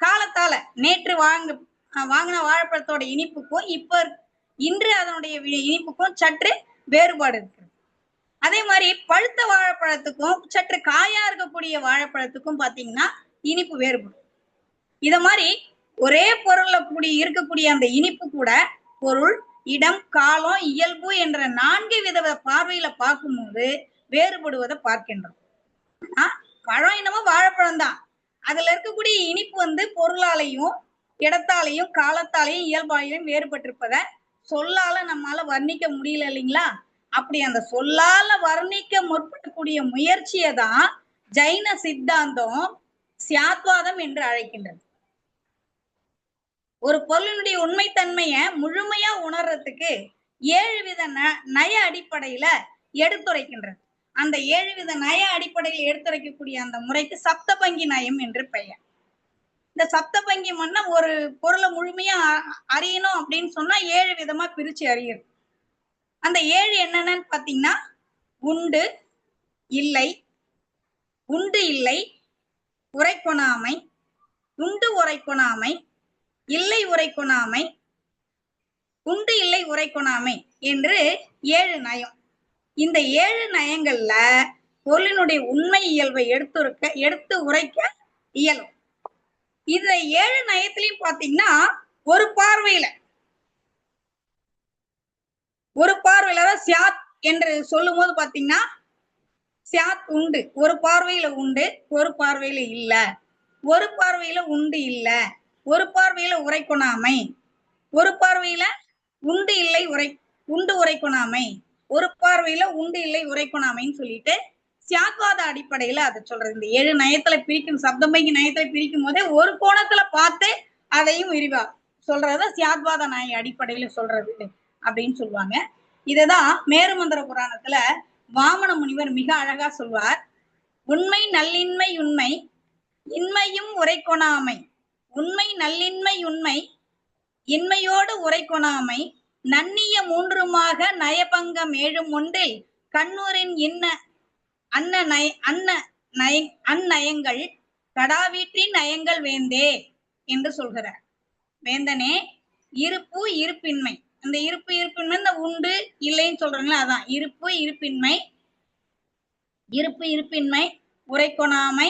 காலத்தால நேற்று வாங்கின வாழைப்பழத்தோட இனிப்புக்கும் இப்ப இன்று அதனுடைய இனிப்புக்கும் சற்று வேறுபாடு இருக்கு. அதே மாதிரி பழுத்த வாழைப்பழத்துக்கும் சற்று காயா இருக்கக்கூடிய வாழைப்பழத்துக்கும் பாத்தீங்கன்னா இனிப்பு வேறுபடும். இத மாதிரி ஒரே பொருள்ல இருக்கக்கூடிய அந்த இனிப்பு கூட பொருள், இடம், காலம், இயல்பு என்ற 4 வித பார்வையில பார்க்கும்போது வேறுபடுவதை பார்க்கின்றோம். பழம் என்னமோ வாழைப்பழம் தான். அதுல இருக்கக்கூடிய இனிப்பு பொருளாலையும் இடத்தாலையும் காலத்தாலையும் இயல்பாலையும் வேறுபட்டிருப்பதை சொல்லால நம்மால வர்ணிக்க முடியல இல்லைங்களா? அப்படி அந்த சொல்லால வர்ணிக்க முற்படக்கூடிய முயற்சியை தான் ஜைன சித்தாந்தம் சியாத்வாதம் என்று அழைக்கின்றது. ஒரு பொருளினுடைய உண்மைத்தன்மைய முழுமையா உணர்றதுக்கு 7 வித நய அடிப்படையில எடுத்துரைக்கின்றது. அந்த 7 வித நய அடிப்படையில் எடுத்துரைக்கக்கூடிய அந்த முறைக்கு சப்தபங்கி நயம் என்று பெயர். இந்த சப்தபங்கி மன்னா ஒரு பொருளை முழுமையா அறியணும் அப்படின்னு சொன்னா 7 விதமா பிரிச்சு அறியறது. அந்த 7 என்னன்னு பாத்தீங்கன்னா உண்டு, இல்லை, உண்டு இல்லை, உரைக்கொணாமை, உண்டு உரைக்கொணாமை, இல்லை உரைக்கொணாமை, உண்டு இல்லை உரைக்கொணாமை என்று 7 நயம். இந்த 7 நயங்கள்ல பொருளினுடைய உண்மை இயல்பை எடுத்து உரைக்க இயலும். இந்த 7 நயத்திலையும் பாத்தீங்கன்னா ஒரு பார்வையில தான் சியாத் என்று சொல்லும் போது பாத்தீங்கன்னா சியாத் உண்டு, ஒரு பார்வையில உண்டு, ஒரு பார்வையில இல்ல, ஒரு பார்வையில உண்டு இல்ல, ஒரு பார்வையில உரைக்கொணாமை, ஒரு பார்வையில உண்டு இல்லை உண்டு உரைக்கொணாமை, ஒரு பார்வையில உண்டு இல்லை உரைக்கொணாமைன்னு சொல்லிட்டு சியாத்வாத அடிப்படையில அதை சொல்றது. இந்த 7 நயத்துல பிரிக்கும், சப்தபங்கி நயத்துல பிரிக்கும் போதே ஒரு கோணத்துல பார்த்து அதையும் விரிவா சொல்றத சியாத்வாத நய அடிப்படையில சொல்றது அப்படின்னு சொல்லுவாங்க. இததான் மேருமந்திர புராணத்துல வாமன முனிவர் மிக அழகா சொல்வார். உண்மை நல்லின்மை உண்மை, இன்மையும் உரைக்கொணாமை, உண்மை நல்லின்மை உண்மை, இன்மையோடு உரைக்கொணாமை நன்னிய மூன்றுமாக நயபங்கம் ஏழும் ஒன்றில் கண்ணூரின் அந்நயங்கள் கடாவீற்றின் நயங்கள் வேந்தே என்று சொல்கிறார். வேந்தனே, இருப்பு இருப்பின்மை, அந்த இருப்பு இருப்பின்மை இந்த உண்டு இல்லைன்னு சொல்றாங்களா, அதான் இருப்பு இருப்பின்மை. இருப்பு இருப்பின்மை உரைக்கொணாமை,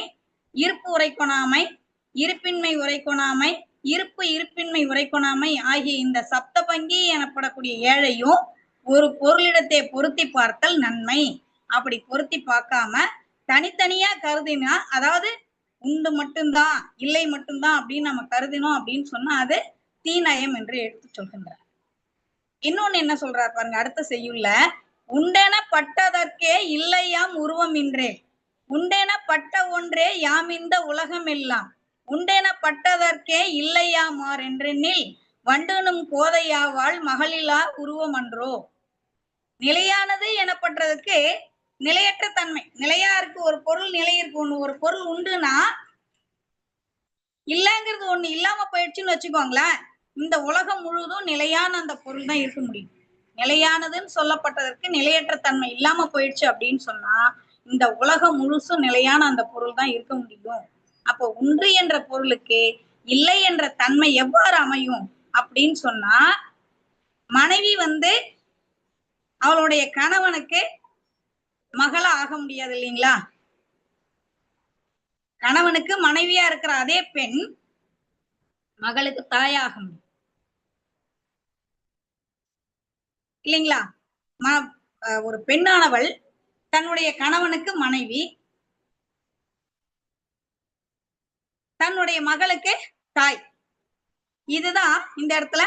இருப்பு உரைக்கொணாமை, இருப்பின்மை உரைக்கொணாமை, இருப்பு இருப்பின்மை உரைக்கொணாமை ஆகிய இந்த சப்தபங்கி எனப்படக்கூடிய ஏழையும் ஒரு பொருளிடத்தை பொருத்தி பார்த்தல் நன்மை. அப்படி பொருத்தி பார்க்காம தனித்தனியா கருதினா, அதாவது உண்டு மட்டும்தான் இல்லை மட்டும்தான் அப்படின்னு நம்ம கருதினோம் அப்படின்னு சொன்னா அது தீநயம் என்று எடுத்து சொல்கின்றார். இன்னொன்னு என்ன சொல்றார் பாருங்க, அடுத்த செய்யுள்ள உண்டென பட்டதற்கே இல்லையாம் உருவம் இன்றே, உண்டென பட்ட ஒன்றே யாம் இந்த உலகம் எல்லாம், உண்டென பட்டதற்கே இல்லையாமார் என்றெண்ணில் வண்டுனும் கோதையாவாள் மகளிலா உருவம் அன்றோ. நிலையானது எனப்பட்டதுக்கு நிலையற்ற தன்மை, நிலையா இருக்கு ஒரு பொருள், நிலை இருக்கு ஒண்ணு, ஒரு பொருள் உண்டுனா இல்லங்கிறது ஒண்ணு இல்லாம போயிடுச்சுன்னு வச்சுக்கோங்களேன், இந்த உலகம் முழுவதும் நிலையான அந்த பொருள் தான் இருக்க முடியும். நிலையானதுன்னு சொல்லப்பட்டதற்கு நிலையற்ற தன்மை இல்லாம போயிடுச்சு அப்படின்னு சொன்னா இந்த உலகம் முழுசும் நிலையான அந்த பொருள் தான் இருக்க முடியும். அப்போ உண்டு என்ற பொருளுக்கு இல்லை என்ற தன்மை எவ்வாறு அமையும் அப்படின்னு சொன்னா, மனைவி அவளுடைய கணவனுக்கு மகளா ஆக முடியாது இல்லைங்களா. கணவனுக்கு மனைவியா இருக்கிற அதே பெண் மகளுக்கு தாயாக முடியும் இல்லைங்களா. ஒரு பெண்ணானவள் தன்னுடைய கணவனுக்கு மனைவி, தன்னுடைய மகளுக்கு தாய். இதுதான் இந்த இடத்துல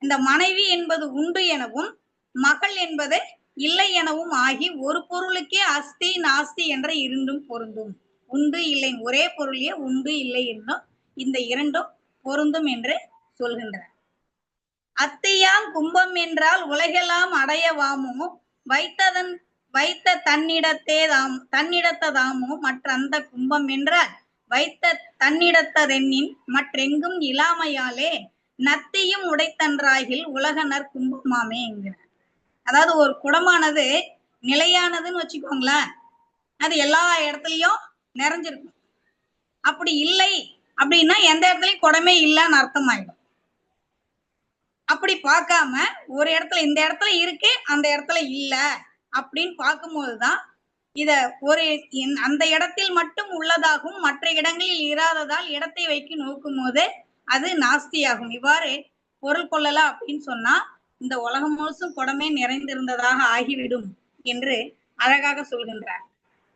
இந்த மனைவி என்பது உண்டு எனவும் மகள் என்பது இல்லை எனவும் ஆகி ஒரு பொருளுக்கே அஸ்தி நாஸ்தி என்ற இரண்டும் பொருந்தும். உண்டு இல்லை, ஒரே பொருளையே உண்டு இல்லை என்னும் இந்த இரண்டும் பொருந்தும் என்று சொல்கின்றார். அத்தியாம் கும்பம் என்றால் உலகெல்லாம் அடையவாமோ வைத்த தன்னிடத்ததாமோ மற்ற அந்த கும்பம் என்றால் வைத்த தன்னிடத்ததென்னின் மற்றெங்கும் இல்லாமையாலே நத்தியும் உடைத்தன்றாகில் உலகனர் கும்பமாமே என்கிறார். அதாவது ஒரு குடமானது நிலையானதுன்னு வச்சுக்கோங்களேன், அது எல்லா இடத்துலயும் நிறைஞ்சிருக்கும். அப்படி இல்லை அப்படின்னா எந்த இடத்துலயும் குடமே இல்லைன்னு அர்த்தம் ஆயிடும். அப்படி பார்க்காம ஒரு இடத்துல இந்த இடத்துல இருக்கு அந்த இடத்துல இல்ல அப்படின்னு பார்க்கும்போதுதான் இத ஒரு அந்த இடத்தில் மட்டும் உள்ளதாகவும் மற்ற இடங்களில் இராததால் இடத்தை வைக்க நோக்கும் போது அது நாஸ்தியாகும். இவ்வாறு பொருள் கொள்ளலாம் அப்படின்னு சொன்னா இந்த உலகம் முழுசும் குடமே நிறைந்திருந்ததாக ஆகிவிடும் என்று அழகாக சொல்கின்றார்.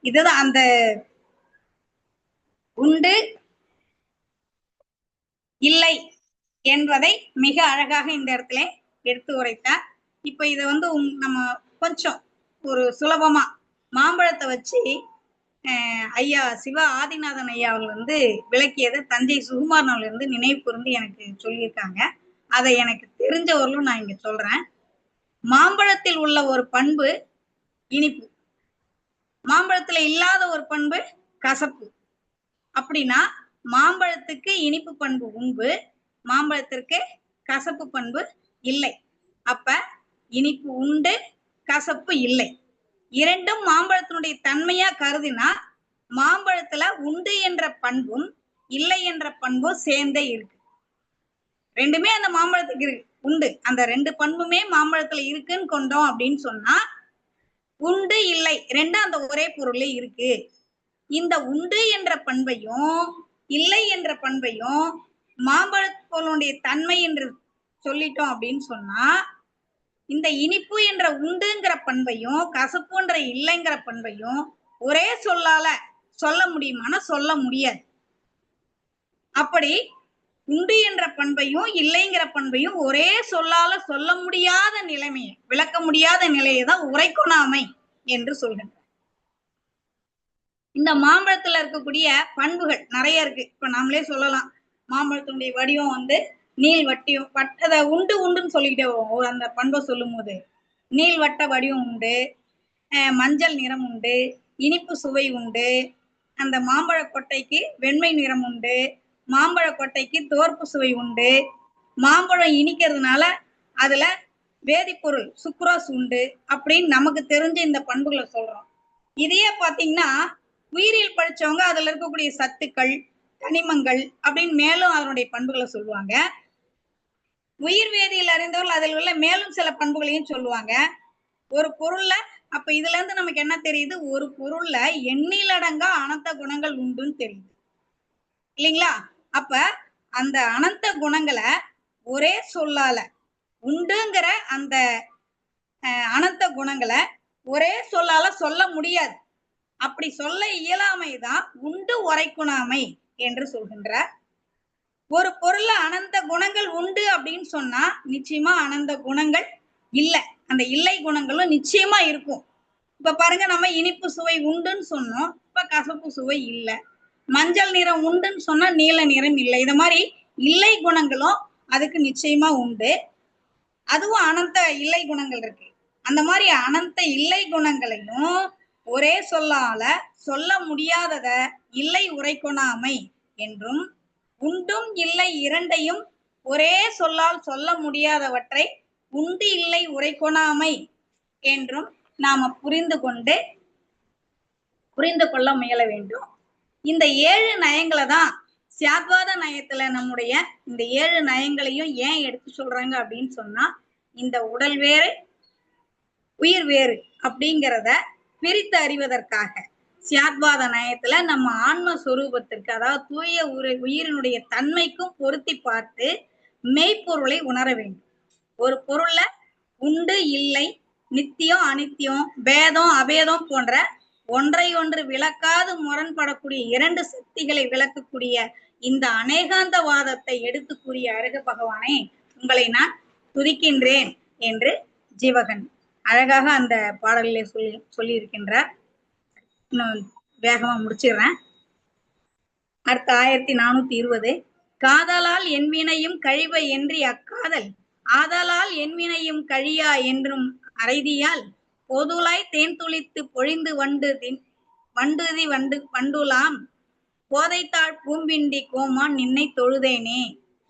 இதுதான் அந்த உண்டு இல்லை என்பதை மிக அழகாக இந்த இடத்துல எடுத்து உரைத்தார். இப்ப இத நம்ம கொஞ்சம் ஒரு சுலபமா மாம்பழத்தை வச்சு ஐயா சிவா ஆதிநாதன் ஐயா அவர்கள் விளக்கியதை தஞ்சை சுகுமாரன் இருந்து நினைவு கூர்ந்து எனக்கு சொல்லியிருக்காங்க. அதை எனக்கு தெரிஞ்சவர்களும் நான் இங்க சொல்றேன். மாம்பழத்தில் உள்ள ஒரு பண்பு இனிப்பு, மாம்பழத்துல இல்லாத ஒரு பண்பு கசப்பு. அப்படின்னா மாம்பழத்துக்கு இனிப்பு பண்பு உண்டு, மாம்பழத்திற்கு கசப்பு பண்பு இல்லை. அப்ப இனிப்பு உண்டு, கசப்பு இல்லை. இரண்டும் மாம்பழத்தினுடைய தன்மையா கருதினா மாம்பழத்துல உண்டு என்ற பண்பும் இல்லை என்ற பண்பும் சேர்ந்தே இருக்கு. ரெண்டுமே அந்த மாம்பழத்துக்கு இருக்கு, உண்டு. அந்த ரெண்டு பண்புமே மாம்பழத்துல இருக்குன்னு கொண்டோம் அப்படின்னு சொன்னா உண்டு இல்லை ரெண்டும் அந்த ஒரே பொருள்ல இருக்கு. இந்த உண்டு என்ற பண்பையும் இல்லை என்ற பண்பையும் மாம்பழப்பொருளுடைய தன்மை என்று சொல்லிட்டோம் அப்படின்னு சொன்னா இந்த இனிப்பு என்ற உண்டுங்கிற பண்பையும் கசப்புன்ற இல்லைங்கிற பண்பையும் ஒரே சொல்லால சொல்ல முடியுமானா சொல்ல முடியாது. அப்படி உண்டு என்ற பண்பையும் இல்லைங்கிற பண்பையும் ஒரே சொல்லால சொல்ல முடியாத நிலைமையை, விளக்க முடியாத நிலையை தான் உரைக்கொணாமை என்று சொல்கின்ற. இந்த மாம்பழத்துல இருக்கக்கூடிய பண்புகள் நிறைய இருக்கு. இப்ப நாமளே சொல்லலாம், மாம்பழத்தினுடைய வடிவம் நீள் வட்டியும் வட்டத உண்டு உண்டுன்னு சொல்லிக்கிட்டே வரும். அந்த பண்பை சொல்லும் போது நீள்வட்ட வடிவம் உண்டு, மஞ்சள் நிறம் உண்டு, இனிப்பு சுவை உண்டு, அந்த மாம்பழ கொட்டைக்கு வெண்மை நிறம் உண்டு, மாம்பழ கொட்டைக்கு தோற்பு சுவை உண்டு, மாம்பழம் இனிக்கிறதுனால அதுல வேதிப்பொருள் சுக்ரோஸ் உண்டு அப்படின்னு நமக்கு தெரிஞ்ச இந்த பண்புகளை சொல்றோம். இதையே பாத்தீங்கன்னா உயிரியல் படிச்சவங்க அதுல இருக்கக்கூடிய சத்துக்கள், கனிமங்கள் அப்படின்னு மேலும் அதனுடைய பண்புகளை சொல்லுவாங்க. உயிர் வேதியியல் அறிந்தவர்கள் அதில் உள்ள மேலும் சில பண்புகளையும் சொல்லுவாங்க. ஒரு பொருள்ல அப்ப இதுல இருந்து நமக்கு என்ன தெரியுது, ஒரு பொருள்ல எண்ணிலடங்கா அனந்த குணங்கள் உண்டுன்னு தெரியுது இல்லைங்களா? அப்ப அந்த அனந்த குணங்களை ஒரே சொல்லால உண்டுங்கிற அந்த அனந்த குணங்களை ஒரே சொல்லால சொல்ல முடியாது. அப்படி சொல்ல இயலாமைதான் உண்டு உரைக்குணாமை என்று சொல்கின்றார். ஒரு பொருள்ல அனந்த குணங்கள் உண்டு அப்படின்னு சொன்னா நிச்சயமா அனந்த குணங்கள் இல்லை, அந்த இல்லை குணங்களும் நிச்சயமா இருக்கும். இப்ப பாருங்க, நம்ம இனிப்பு சுவை உண்டுன்னு சொன்னோம், இப்ப கசப்பு சுவை இல்லை. மஞ்சள் நிறம் உண்டுன்னு சொன்னா நீல நிறம் இல்லை. இது மாதிரி இல்லை குணங்களும் அதுக்கு நிச்சயமா உண்டு. அதுவும் அனந்த இல்லை குணங்கள் இருக்கு. அந்த மாதிரி அனந்த இல்லை குணங்களையும் ஒரே சொல்லால சொல்ல முடியாதத இல்லை உரைக்கொணாமை என்றும், உண்டும் இல்லை இரண்டையும் ஒரே சொல்லால் சொல்ல முடியாதவற்றை உண்டு இல்லை உரைக்கொணாமை என்றும் நாம புரிந்து கொள்ள முயல வேண்டும். இந்த 7 நயங்களை தான் சியாத்வாத நயத்துல நம்முடைய இந்த 7 நயங்களையும் ஏன் எடுத்து சொல்றாங்க அப்படின்னு சொன்னா, இந்த உடல் வேறு உயிர் வேறு அப்படிங்கிறத பிரித்து அறிவதற்காக சியாத்வாத நயத்துல நம்ம ஆன்ம சொரூபத்திற்கு, அதாவது தூய உயிரினுடைய தன்மைக்கும் பொருத்தி பார்த்து மெய்ப்பொருளை உணர வேண்டும். ஒரு பொருள்ல உண்டு இல்லை, நித்தியம் அனித்தியம், பேதம் அபேதம் போன்ற ஒன்றை ஒன்று விளக்காது முரண்படக்கூடிய 2 சக்திகளை விளக்கக்கூடிய இந்த அநேகாந்தவாதத்தை எடுத்து கூறிய அருக பகவானே, உங்களை நான் துதிக்கின்றேன் என்று ஜீவகன் அழகாக அந்த பாடலிலே சொல்லி இருக்கின்றார். இன்னும் வேகமா முடிச்சிடுறேன். அடுத்த 1420. காதலால் என்வினையும் கழிவ என்றி அக்காதல் ஆதலால் என்வினையும் கழியா என்றும் அரைதியால் போதுலாய் தேன் துளித்து பொழிந்து வண்டுலாம் போதைத்தாள் பூம்பிண்டி கோமான் நின்னை தொழுதேனே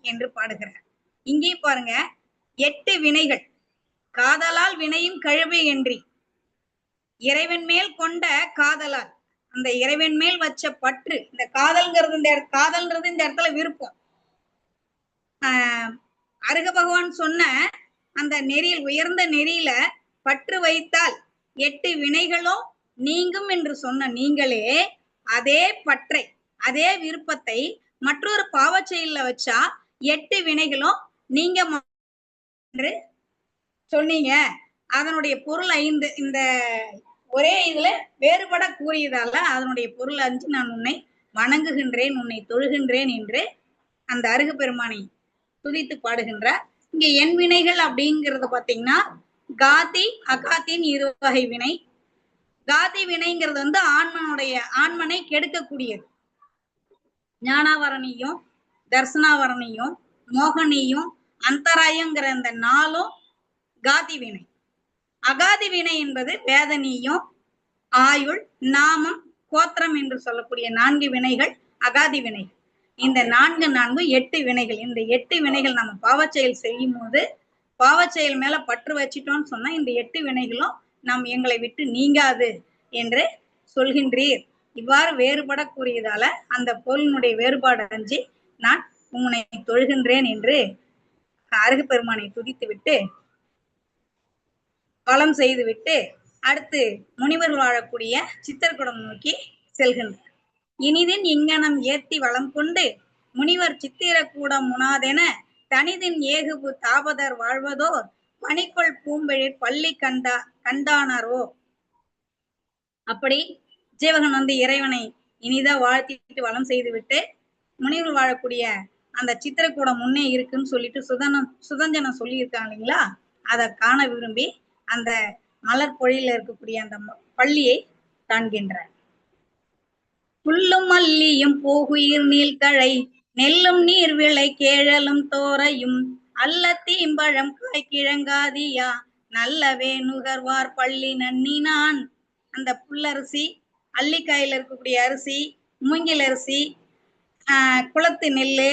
என்று பாடுகிறார். இங்கே பாருங்க, 8 வினைகள். காதலால் வினையும் கழிவு என்றி, இறைவன் மேல் கொண்ட காதலால், அந்த இறைவன் மேல் வச்ச பற்று, இந்த காதல்ங்கிறது இந்த இடத்துல விருப்பம். அருக பகவான் சொன்ன அந்த நெறியில், உயர்ந்த நெறியில பற்று வைத்தால் 8 வினைகளும் நீங்கும் என்று சொன்ன நீங்களே அதே பற்றை, அதே விருப்பத்தை மற்றொரு பாவச் செயல்ல வச்சா 8 வினைகளும் நீங்க என்று சொன்னீங்க. அதனுடைய பொருள் 5. இந்த ஒரே இதுல வேறுபட கூறியதால அதனுடைய பொருள் 5 நான் உன்னை வணங்குகின்றேன், உன்னை தொழுகின்றேன் என்று அந்த அருக பெருமானை துதித்து பாடுகின்றார். இங்க என் வினைகள் அப்படிங்கறத பாத்தீங்கன்னா காதி அகாத்தின் 2 வகை வினை. காதி வினைங்கிறது ஆன்மனை கெடுக்கக்கூடியது. ஞானாவரணியும் தர்சனாவரணியும் மோகனியும் அந்தராயங்கிற இந்த 4ம் காதி வினை. அகாதி வினை என்பது வேதனையும் ஆயுள் நாமம் கோத்திரம் என்று சொல்லக்கூடிய 4 வினைகள் அகாதி வினைகள். இந்த 4 8 வினைகள். இந்த 8 வினைகள் நம்ம பாவச்செயல் செய்யும் போது, பாவச்செயல் மேல பற்று வச்சிட்டோம்னு சொன்னா இந்த 8 வினைகளும் நாம் எங்களை விட்டு நீங்காது என்று சொல்கின்றீர். இவ்வாறு வேறுபட கூறியதால அந்த பொருளினுடைய வேறுபாடு அஞ்சி நான் உன்னை தொழுகின்றேன் என்று அருகு பெருமானை துதித்து விட்டு வளம் செய்து விட்டு அடுத்து முனிவர் வாழக்கூடிய சித்திரக்கூடம் நோக்கி செல்கின்றார். இனிதின் இங்கனம் ஏத்தி வளம் கொண்டு முனிவர் சித்திரக்கூடம் முனாதென தனிதின் ஏகுபு தாபதர் வாழ்வதோர் பனிக்கொள் பூம்பெழிற் பள்ளி கண்டானரோ. அப்படி ஜீவகன் இறைவனை இனிதா வாழ்த்திட்டு வளம் செய்து விட்டு முனிவர் வாழக்கூடிய அந்த சித்திரக்கூடம் முன்னே இருக்குன்னு சொல்லிட்டு சுதஞ்சனம் சொல்லி இருக்காங்க இல்லைங்களா, அதை காண விரும்பி அந்த மலர் பொழில இருக்கக்கூடிய அந்த பள்ளியை காண்கின்றார். புல்லும் மல்லியும் போகுயிர் நீள்கழை நெல்லும் நீர் விளை கேழலும் தோரையும் அல்ல தீம்பழம் காய் கிழங்காதியா நல்லவே நுகர்வார் பள்ளி நன்னினான். அந்த புல்லரிசி, அள்ளிக்காயில இருக்கக்கூடிய அரிசி, மூங்கில் அரிசி, குளத்து நெல்லு,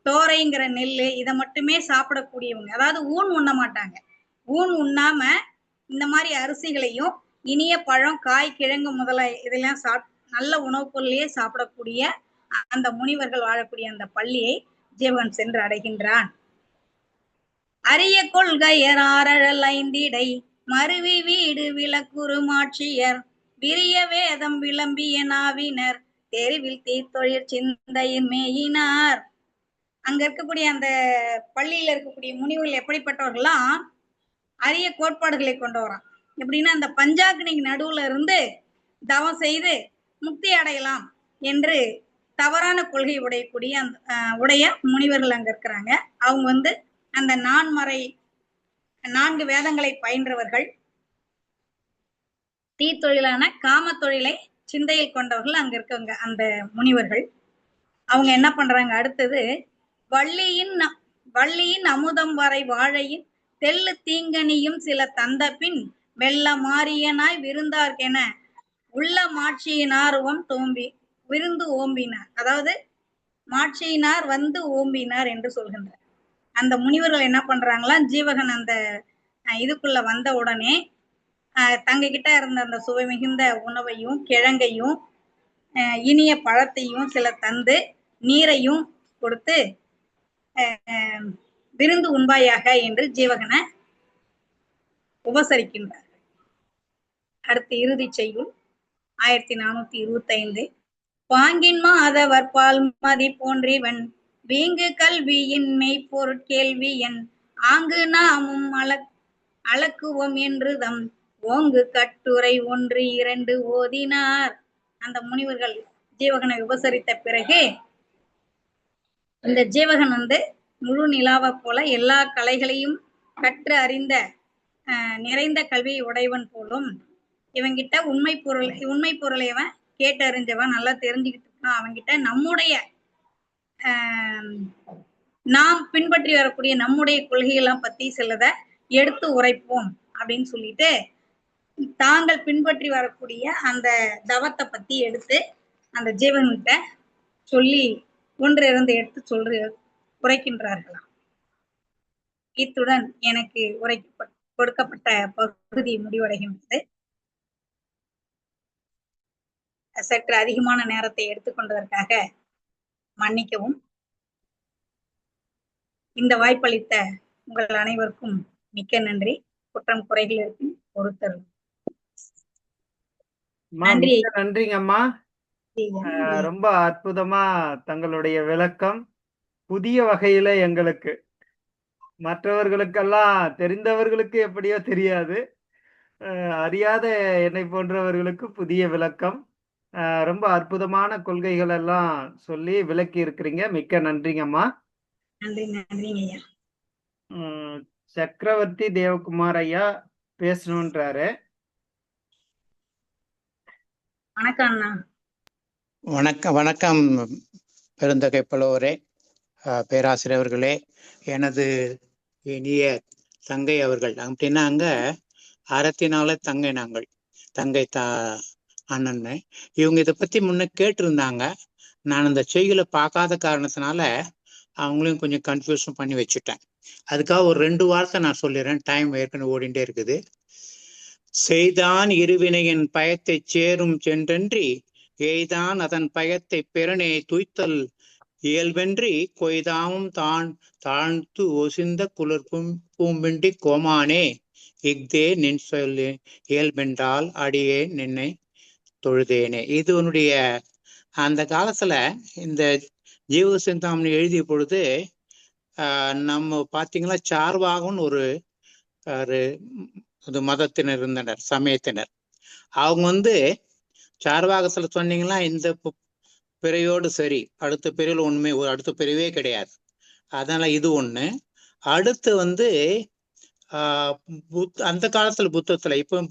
தோரைங்கிற நெல்லு இதை மட்டுமே சாப்பிடக்கூடியவங்க, அதாவது ஊன் உண்ண மாட்டாங்க. ஊன் உண்ணாம இந்த மாதிரி அரிசிகளையும் இனிய பழம், காய், கிழங்கு முதல இதெல்லாம் நல்ல உணவுப் பொருளையே சாப்பிடக்கூடிய அந்த முனிவர்கள் வாழக்கூடிய அந்த பள்ளியை ஜீவகன் சென்று அடைகின்றான். அரிய கொள்கையராரழல் ஐந்திடை மருவி வீடு விளக்குறு மாட்சியர் விரிய வேதம் விளம்பிய நாவினர் தெருவில் தீத்தொழிற் சிந்தையின் மேயினார். அங்க இருக்கக்கூடிய அந்த பள்ளியில இருக்கக்கூடிய முனிவர்கள் எப்படிப்பட்டவர்கள்லாம் அரிய கோட்பாடுகளை கொண்டு வரான். எப்படின்னா, அந்த பஞ்சாக்னிக்கு நடுவுல இருந்து தவம் செய்து முக்தி அடையலாம் என்று தவறான கொள்கை உடைய முனிவர்கள் அங்க இருக்கிறாங்க. அவங்க அந்த நான்கு வேதங்களை பயின்றவர்கள், தீத்தொழிலான காம தொழிலை சிந்தையில் கொண்டவர்கள் அங்க இருக்கவங்க அந்த முனிவர்கள். அவங்க என்ன பண்றாங்க, அடுத்தது வள்ளியின் அமுதம் வரை வாழையின் தெல்லு தீங்கனியும் சில தந்த பின் வெள்ள மாரியனாய் விருந்தார்கென உள்ள மாட்சியினார்வம் தோம்பி விருந்து ஓம்பினார். அதாவது மாட்சியினார் வந்து ஓம்பினார் என்று சொல்கின்றார். அந்த முனிவர்கள் என்ன பண்றாங்களா, ஜீவகன் அந்த இதுக்குள்ள வந்த உடனே தங்க கிட்ட இருந்த அந்த சுவை மிகுந்த உணவையும் கிழங்கையும் இனிய பழத்தையும் சில தந்து நீரையும் கொடுத்து விருந்து உண்பாயாக என்று ஜீவகனை உபசரிக்கின்றார். அடுத்து இறுதி செய்யுள் 1425. பாங்கின் மாதவர் பால் மதி போன்றிவன் வீங்கு கல்வியின் மெய்ப்பொருட்கேள்வியன் ஆங்கு நாமும் அளக்குவோம் என்று தம் ஓங்கு கட்டுரை 1, 2 ஓதினார். அந்த முனிவர்கள் ஜீவகனை உபசரித்த பிறகு இந்த ஜீவகன் முழு நிலாவை போல எல்லா கலைகளையும் கற்று அறிந்த நிறைந்த கல்வியை உடையவன் போலும், இவங்கிட்ட உண்மை பொருளை அவன் கேட்டறிஞ்சவன், நல்லா தெரிஞ்சுக்கிட்டு இருக்கான், அவன்கிட்ட நம்முடைய நாம் பின்பற்றி வரக்கூடிய நம்முடைய கொள்கைகள்லாம் பத்தி சிலதை எடுத்து உரைப்போம் அப்படின்னு சொல்லிட்டு தாங்கள் பின்பற்றி வரக்கூடிய அந்த தவத்தை பத்தி எடுத்து அந்த ஜீவன்கிட்ட சொல்லி 1, 2 எடுத்து உரைக்கின்றார்களாம். இத்துடன் எனக்கு கொடுக்கப்பட்ட பகுதி முடிவடைகின்றது. சற்று அதிகமான நேரத்தை எடுத்துக்கொண்டதற்காக மன்னிக்கவும். இந்த வாய்ப்பளித்த உங்கள் அனைவருக்கும் மிக்க நன்றி. குற்றம் குறைகள் இருக்கும் பொறுத்தரும். நன்றிங்கம்மா. ரொம்ப அற்புதமா தங்களுடைய விளக்கம் புதிய வகையில எங்களுக்கு, மற்றவர்களுக்கெல்லாம் தெரிந்தவர்களுக்கு எப்படியோ தெரியாது, அறியாத என்னை போன்றவர்களுக்கு புதிய விளக்கம், ரொம்ப அற்புதமான கொள்கைகள் எல்லாம் சொல்லி விளக்கி இருக்கிறீங்க. மிக்க நன்றிங்கம்மா. நன்றிங்க. சக்கரவர்த்தி தேவகுமார் ஐயா பேசணுன்றாரு. வணக்கம் பெருந்தகை புலவரே, பேராசிரியர்களே, எனது இனிய தங்கை அவர்கள். அப்படின்னா அங்க அறத்தினால தங்கை, நாங்கள் தங்கை அண்ணன். இவங்க இதை பத்தி முன்ன கேட்டிருந்தாங்க. நான் அந்த செய்திகளை பார்க்காத காரணத்தினால அவங்களையும் கொஞ்சம் கன்ஃபியூஷன் பண்ணி வச்சுட்டேன். அதுக்காக ஒரு 2 வார்த்தை நான் சொல்லிடுறேன், டைம் ஏற்கனவே ஓடிண்டே இருக்குது. செய்தான் இருவினையின் பயத்தை சேரும் சென்றன்றி எய்தான் அதன் பயத்தை பிறனே துய்த்தல் இயல்பென்றி கொய்தாமும் தான் தாழ்த்து ஒசிந்த குளிர்ப்பும் பூம்பின்றி கோமானே இஃதே நின் சொல் இயல்பென்றால் அடியே நின்னை தொழுதேனே. இது உன்னுடைய அந்த காலத்துல இந்த ஜீவ சிந்தாமணி எழுதிய பொழுது நம்ம பார்த்தீங்களா, சார்வாகன்னு ஒரு மதத்தினர் இருந்தனர், சமயத்தினர். அவங்க சார்வாகத்துல சொன்னீங்கன்னா இந்த பிறையோடு சரி, அடுத்த பிறையில் அடுத்த பிறவே கிடையாது. அதனால இது ஒண்ணு. அடுத்து அந்த காலத்துல புத்தத்துல, இப்ப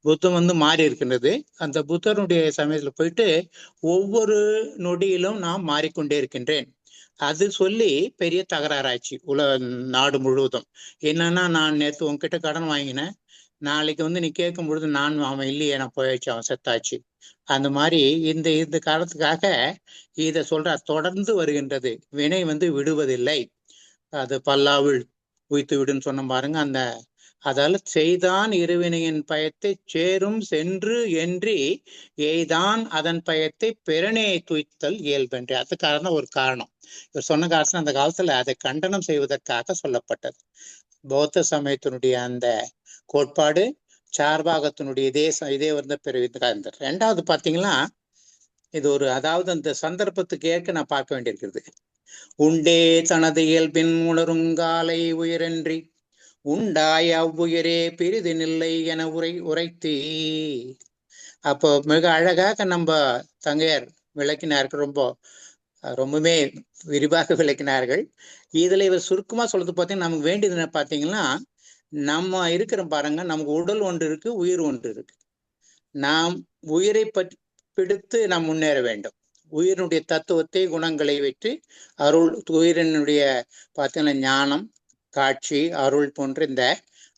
புத்தம் மாறி இருக்கின்றது. அந்த புத்தருடைய சமயத்துல போயிட்டு ஒவ்வொரு நொடியிலும் நான் மாறிக்கொண்டே இருக்கின்றேன் அது சொல்லி பெரிய தகராறாச்சு நாடு முழுவதும். என்னன்னா, நான் நேற்று உங்ககிட்ட கடன் வாங்கினேன், நாளைக்கு வந்து நீ கேட்கும் பொழுது நான் அவன் இல்லையே, நான் போயாச்சு, அவன் செத்தாச்சு. அந்த மாதிரி இந்த காலத்துக்காக இத சொல்ற. தொடர்ந்து வருகின்றது, வினை வந்து விடுவதில்லை. அது பல்லாவில் உய்த்து விடுன்னு சொன்ன பாருங்க. அதால செய்தான் இருவினையின் பயத்தை சேரும் சென்று என்றி எய்தான் அதன் பயத்தை பிறனே துய்த்தல் இயல்பென்று. அதுக்கான ஒரு காரணம் இவர் சொன்ன காரணம் அந்த காலத்துல அதை கண்டனம் செய்வதற்காக சொல்லப்பட்டது. பௌத்த சமயத்தினுடைய அந்த கோட்பாடு சார்பாகத்தினுடைய இதே வந்து பிறகு. ரெண்டாவது பாத்தீங்கன்னா, இது ஒரு அதாவது அந்த சந்தர்ப்பத்துக்கு ஏற்க நான் பார்க்க வேண்டியிருக்கிறது. உண்டே தனது இயல்பின் உணருங்காலை உயிரன்றி உண்டாய் அவ்வுயிரே பிரிதினில்லை என உரைத்தி. அப்போ மிக அழகாக நம்ம தங்கையார் விளக்கினார்கள். ரொம்பவே விரிவாக விளக்கினார்கள். இதுல இவர் சுருக்கமா சொல்றது பார்த்தீங்கன்னா, நமக்கு வேண்டியது பார்த்தீங்கன்னா, நம்ம இருக்கிற பாருங்க, நமக்கு உடல் ஒன்று இருக்கு, உயிர் ஒன்று இருக்கு. நாம் உயிரை பிடித்து நாம் முன்னேற வேண்டும். உயிரினுடைய தத்துவத்தை குணங்களை வைத்து அருள், உயிரினுடைய பார்த்தீங்கன்னா ஞானம், காட்சி, அருள் போன்ற இந்த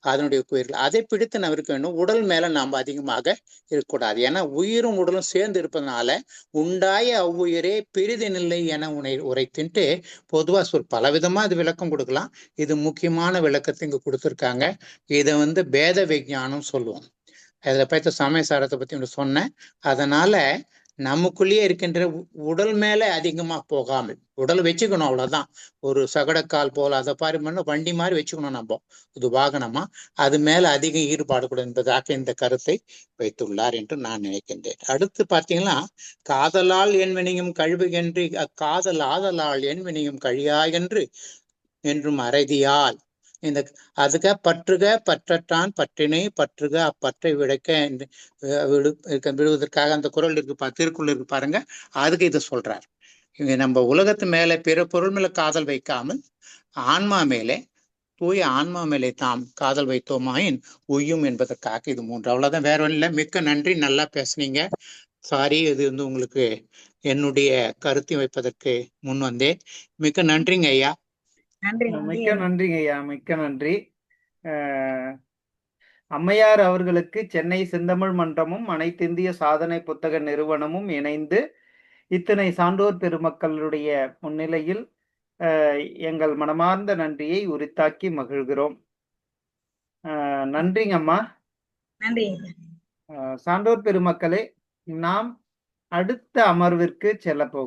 அதனுடைய உயிர்கள் அதை பிடித்து நாம் இருக்க வேண்டும். உடல் மேல நாம் அதிகமாக இருக்கக்கூடாது. ஏன்னா உயிரும் உடலும் சேர்ந்து இருப்பதனால உண்டாய அவ்வுயிரே பிரிதினில்லை என உரைத்துன்ட்டு பொதுவா பலவிதமா அது விளக்கம் கொடுக்கலாம். இது முக்கியமான விளக்கத்தை இங்க கொடுத்துருக்காங்க. இதை வந்து பேத விஞ்ஞானம் சொல்லுவோம். அதுல பார்த்து சமயசாரத்தை பத்தி சொன்னேன். அதனால நமக்குள்ளேயே இருக்கின்ற உடல் மேல அதிகமா போகாமல் உடல் வச்சுக்கணும், அவ்வளவுதான். ஒரு சகடக்கால் போல அதை பாரு வண்டி மாதிரி வச்சுக்கணும் நம்ம, இது வாகனமா. அது மேல அதிக ஈடுபாடு கூட என்பதாக இந்த கருத்தை வைத்துள்ளார் என்று நான் நினைக்கின்றேன். அடுத்து பார்த்தீங்கன்னா, காதலால் என்வினையும் கழுவுகென்று காதல் ஆதலால் என்வினையும் கழியா என்றும் அறதியால் இந்த அதுக பற்றுக பற்றற்றான் பற்றினை பற்றுக அப்பற்றை விடுவதற்காக அந்த குறள் இருக்கு, திருக்குறள் இருக்கு பாருங்க. அதுக்கு இதை சொல்றார். இங்க நம்ம உலகத்து மேல பிற பொருள் மேல காதல் வைக்காமல் ஆன்மா மேலே, தூய ஆன்மா மேலே தாம் காதல் வைத்தோமாயின் உய்யும் என்பதற்காக இது 3. அவ்வளவுதான், வேற ஒன்றும் இல்லை. மிக்க நன்றி, நல்லா பேசுனீங்க. சாரி, இது வந்து உங்களுக்கு என்னுடைய கருத்தை வைப்பதற்கு முன் வந்தேன். மிக்க நன்றிங்க ஐயா. மிக்க நன்றிங்க ஐயா, மிக்க நன்றி. அம்மையார் அவர்களுக்கு சென்னை செந்தமிழ் மன்றமும் அனைத்திந்திய சாதனை புத்தக நிறுவனமும் இணைந்து இத்தனை சான்றோர் பெருமக்களுடைய முன்னிலையில் எங்கள் மனமார்ந்த நன்றியை உரித்தாக்கி மகிழ்கிறோம். நன்றிங்க அம்மா. நன்றி. சான்றோர் பெருமக்களே, நாம் அடுத்த அமர்விற்கு செல்ல போகிறோம்.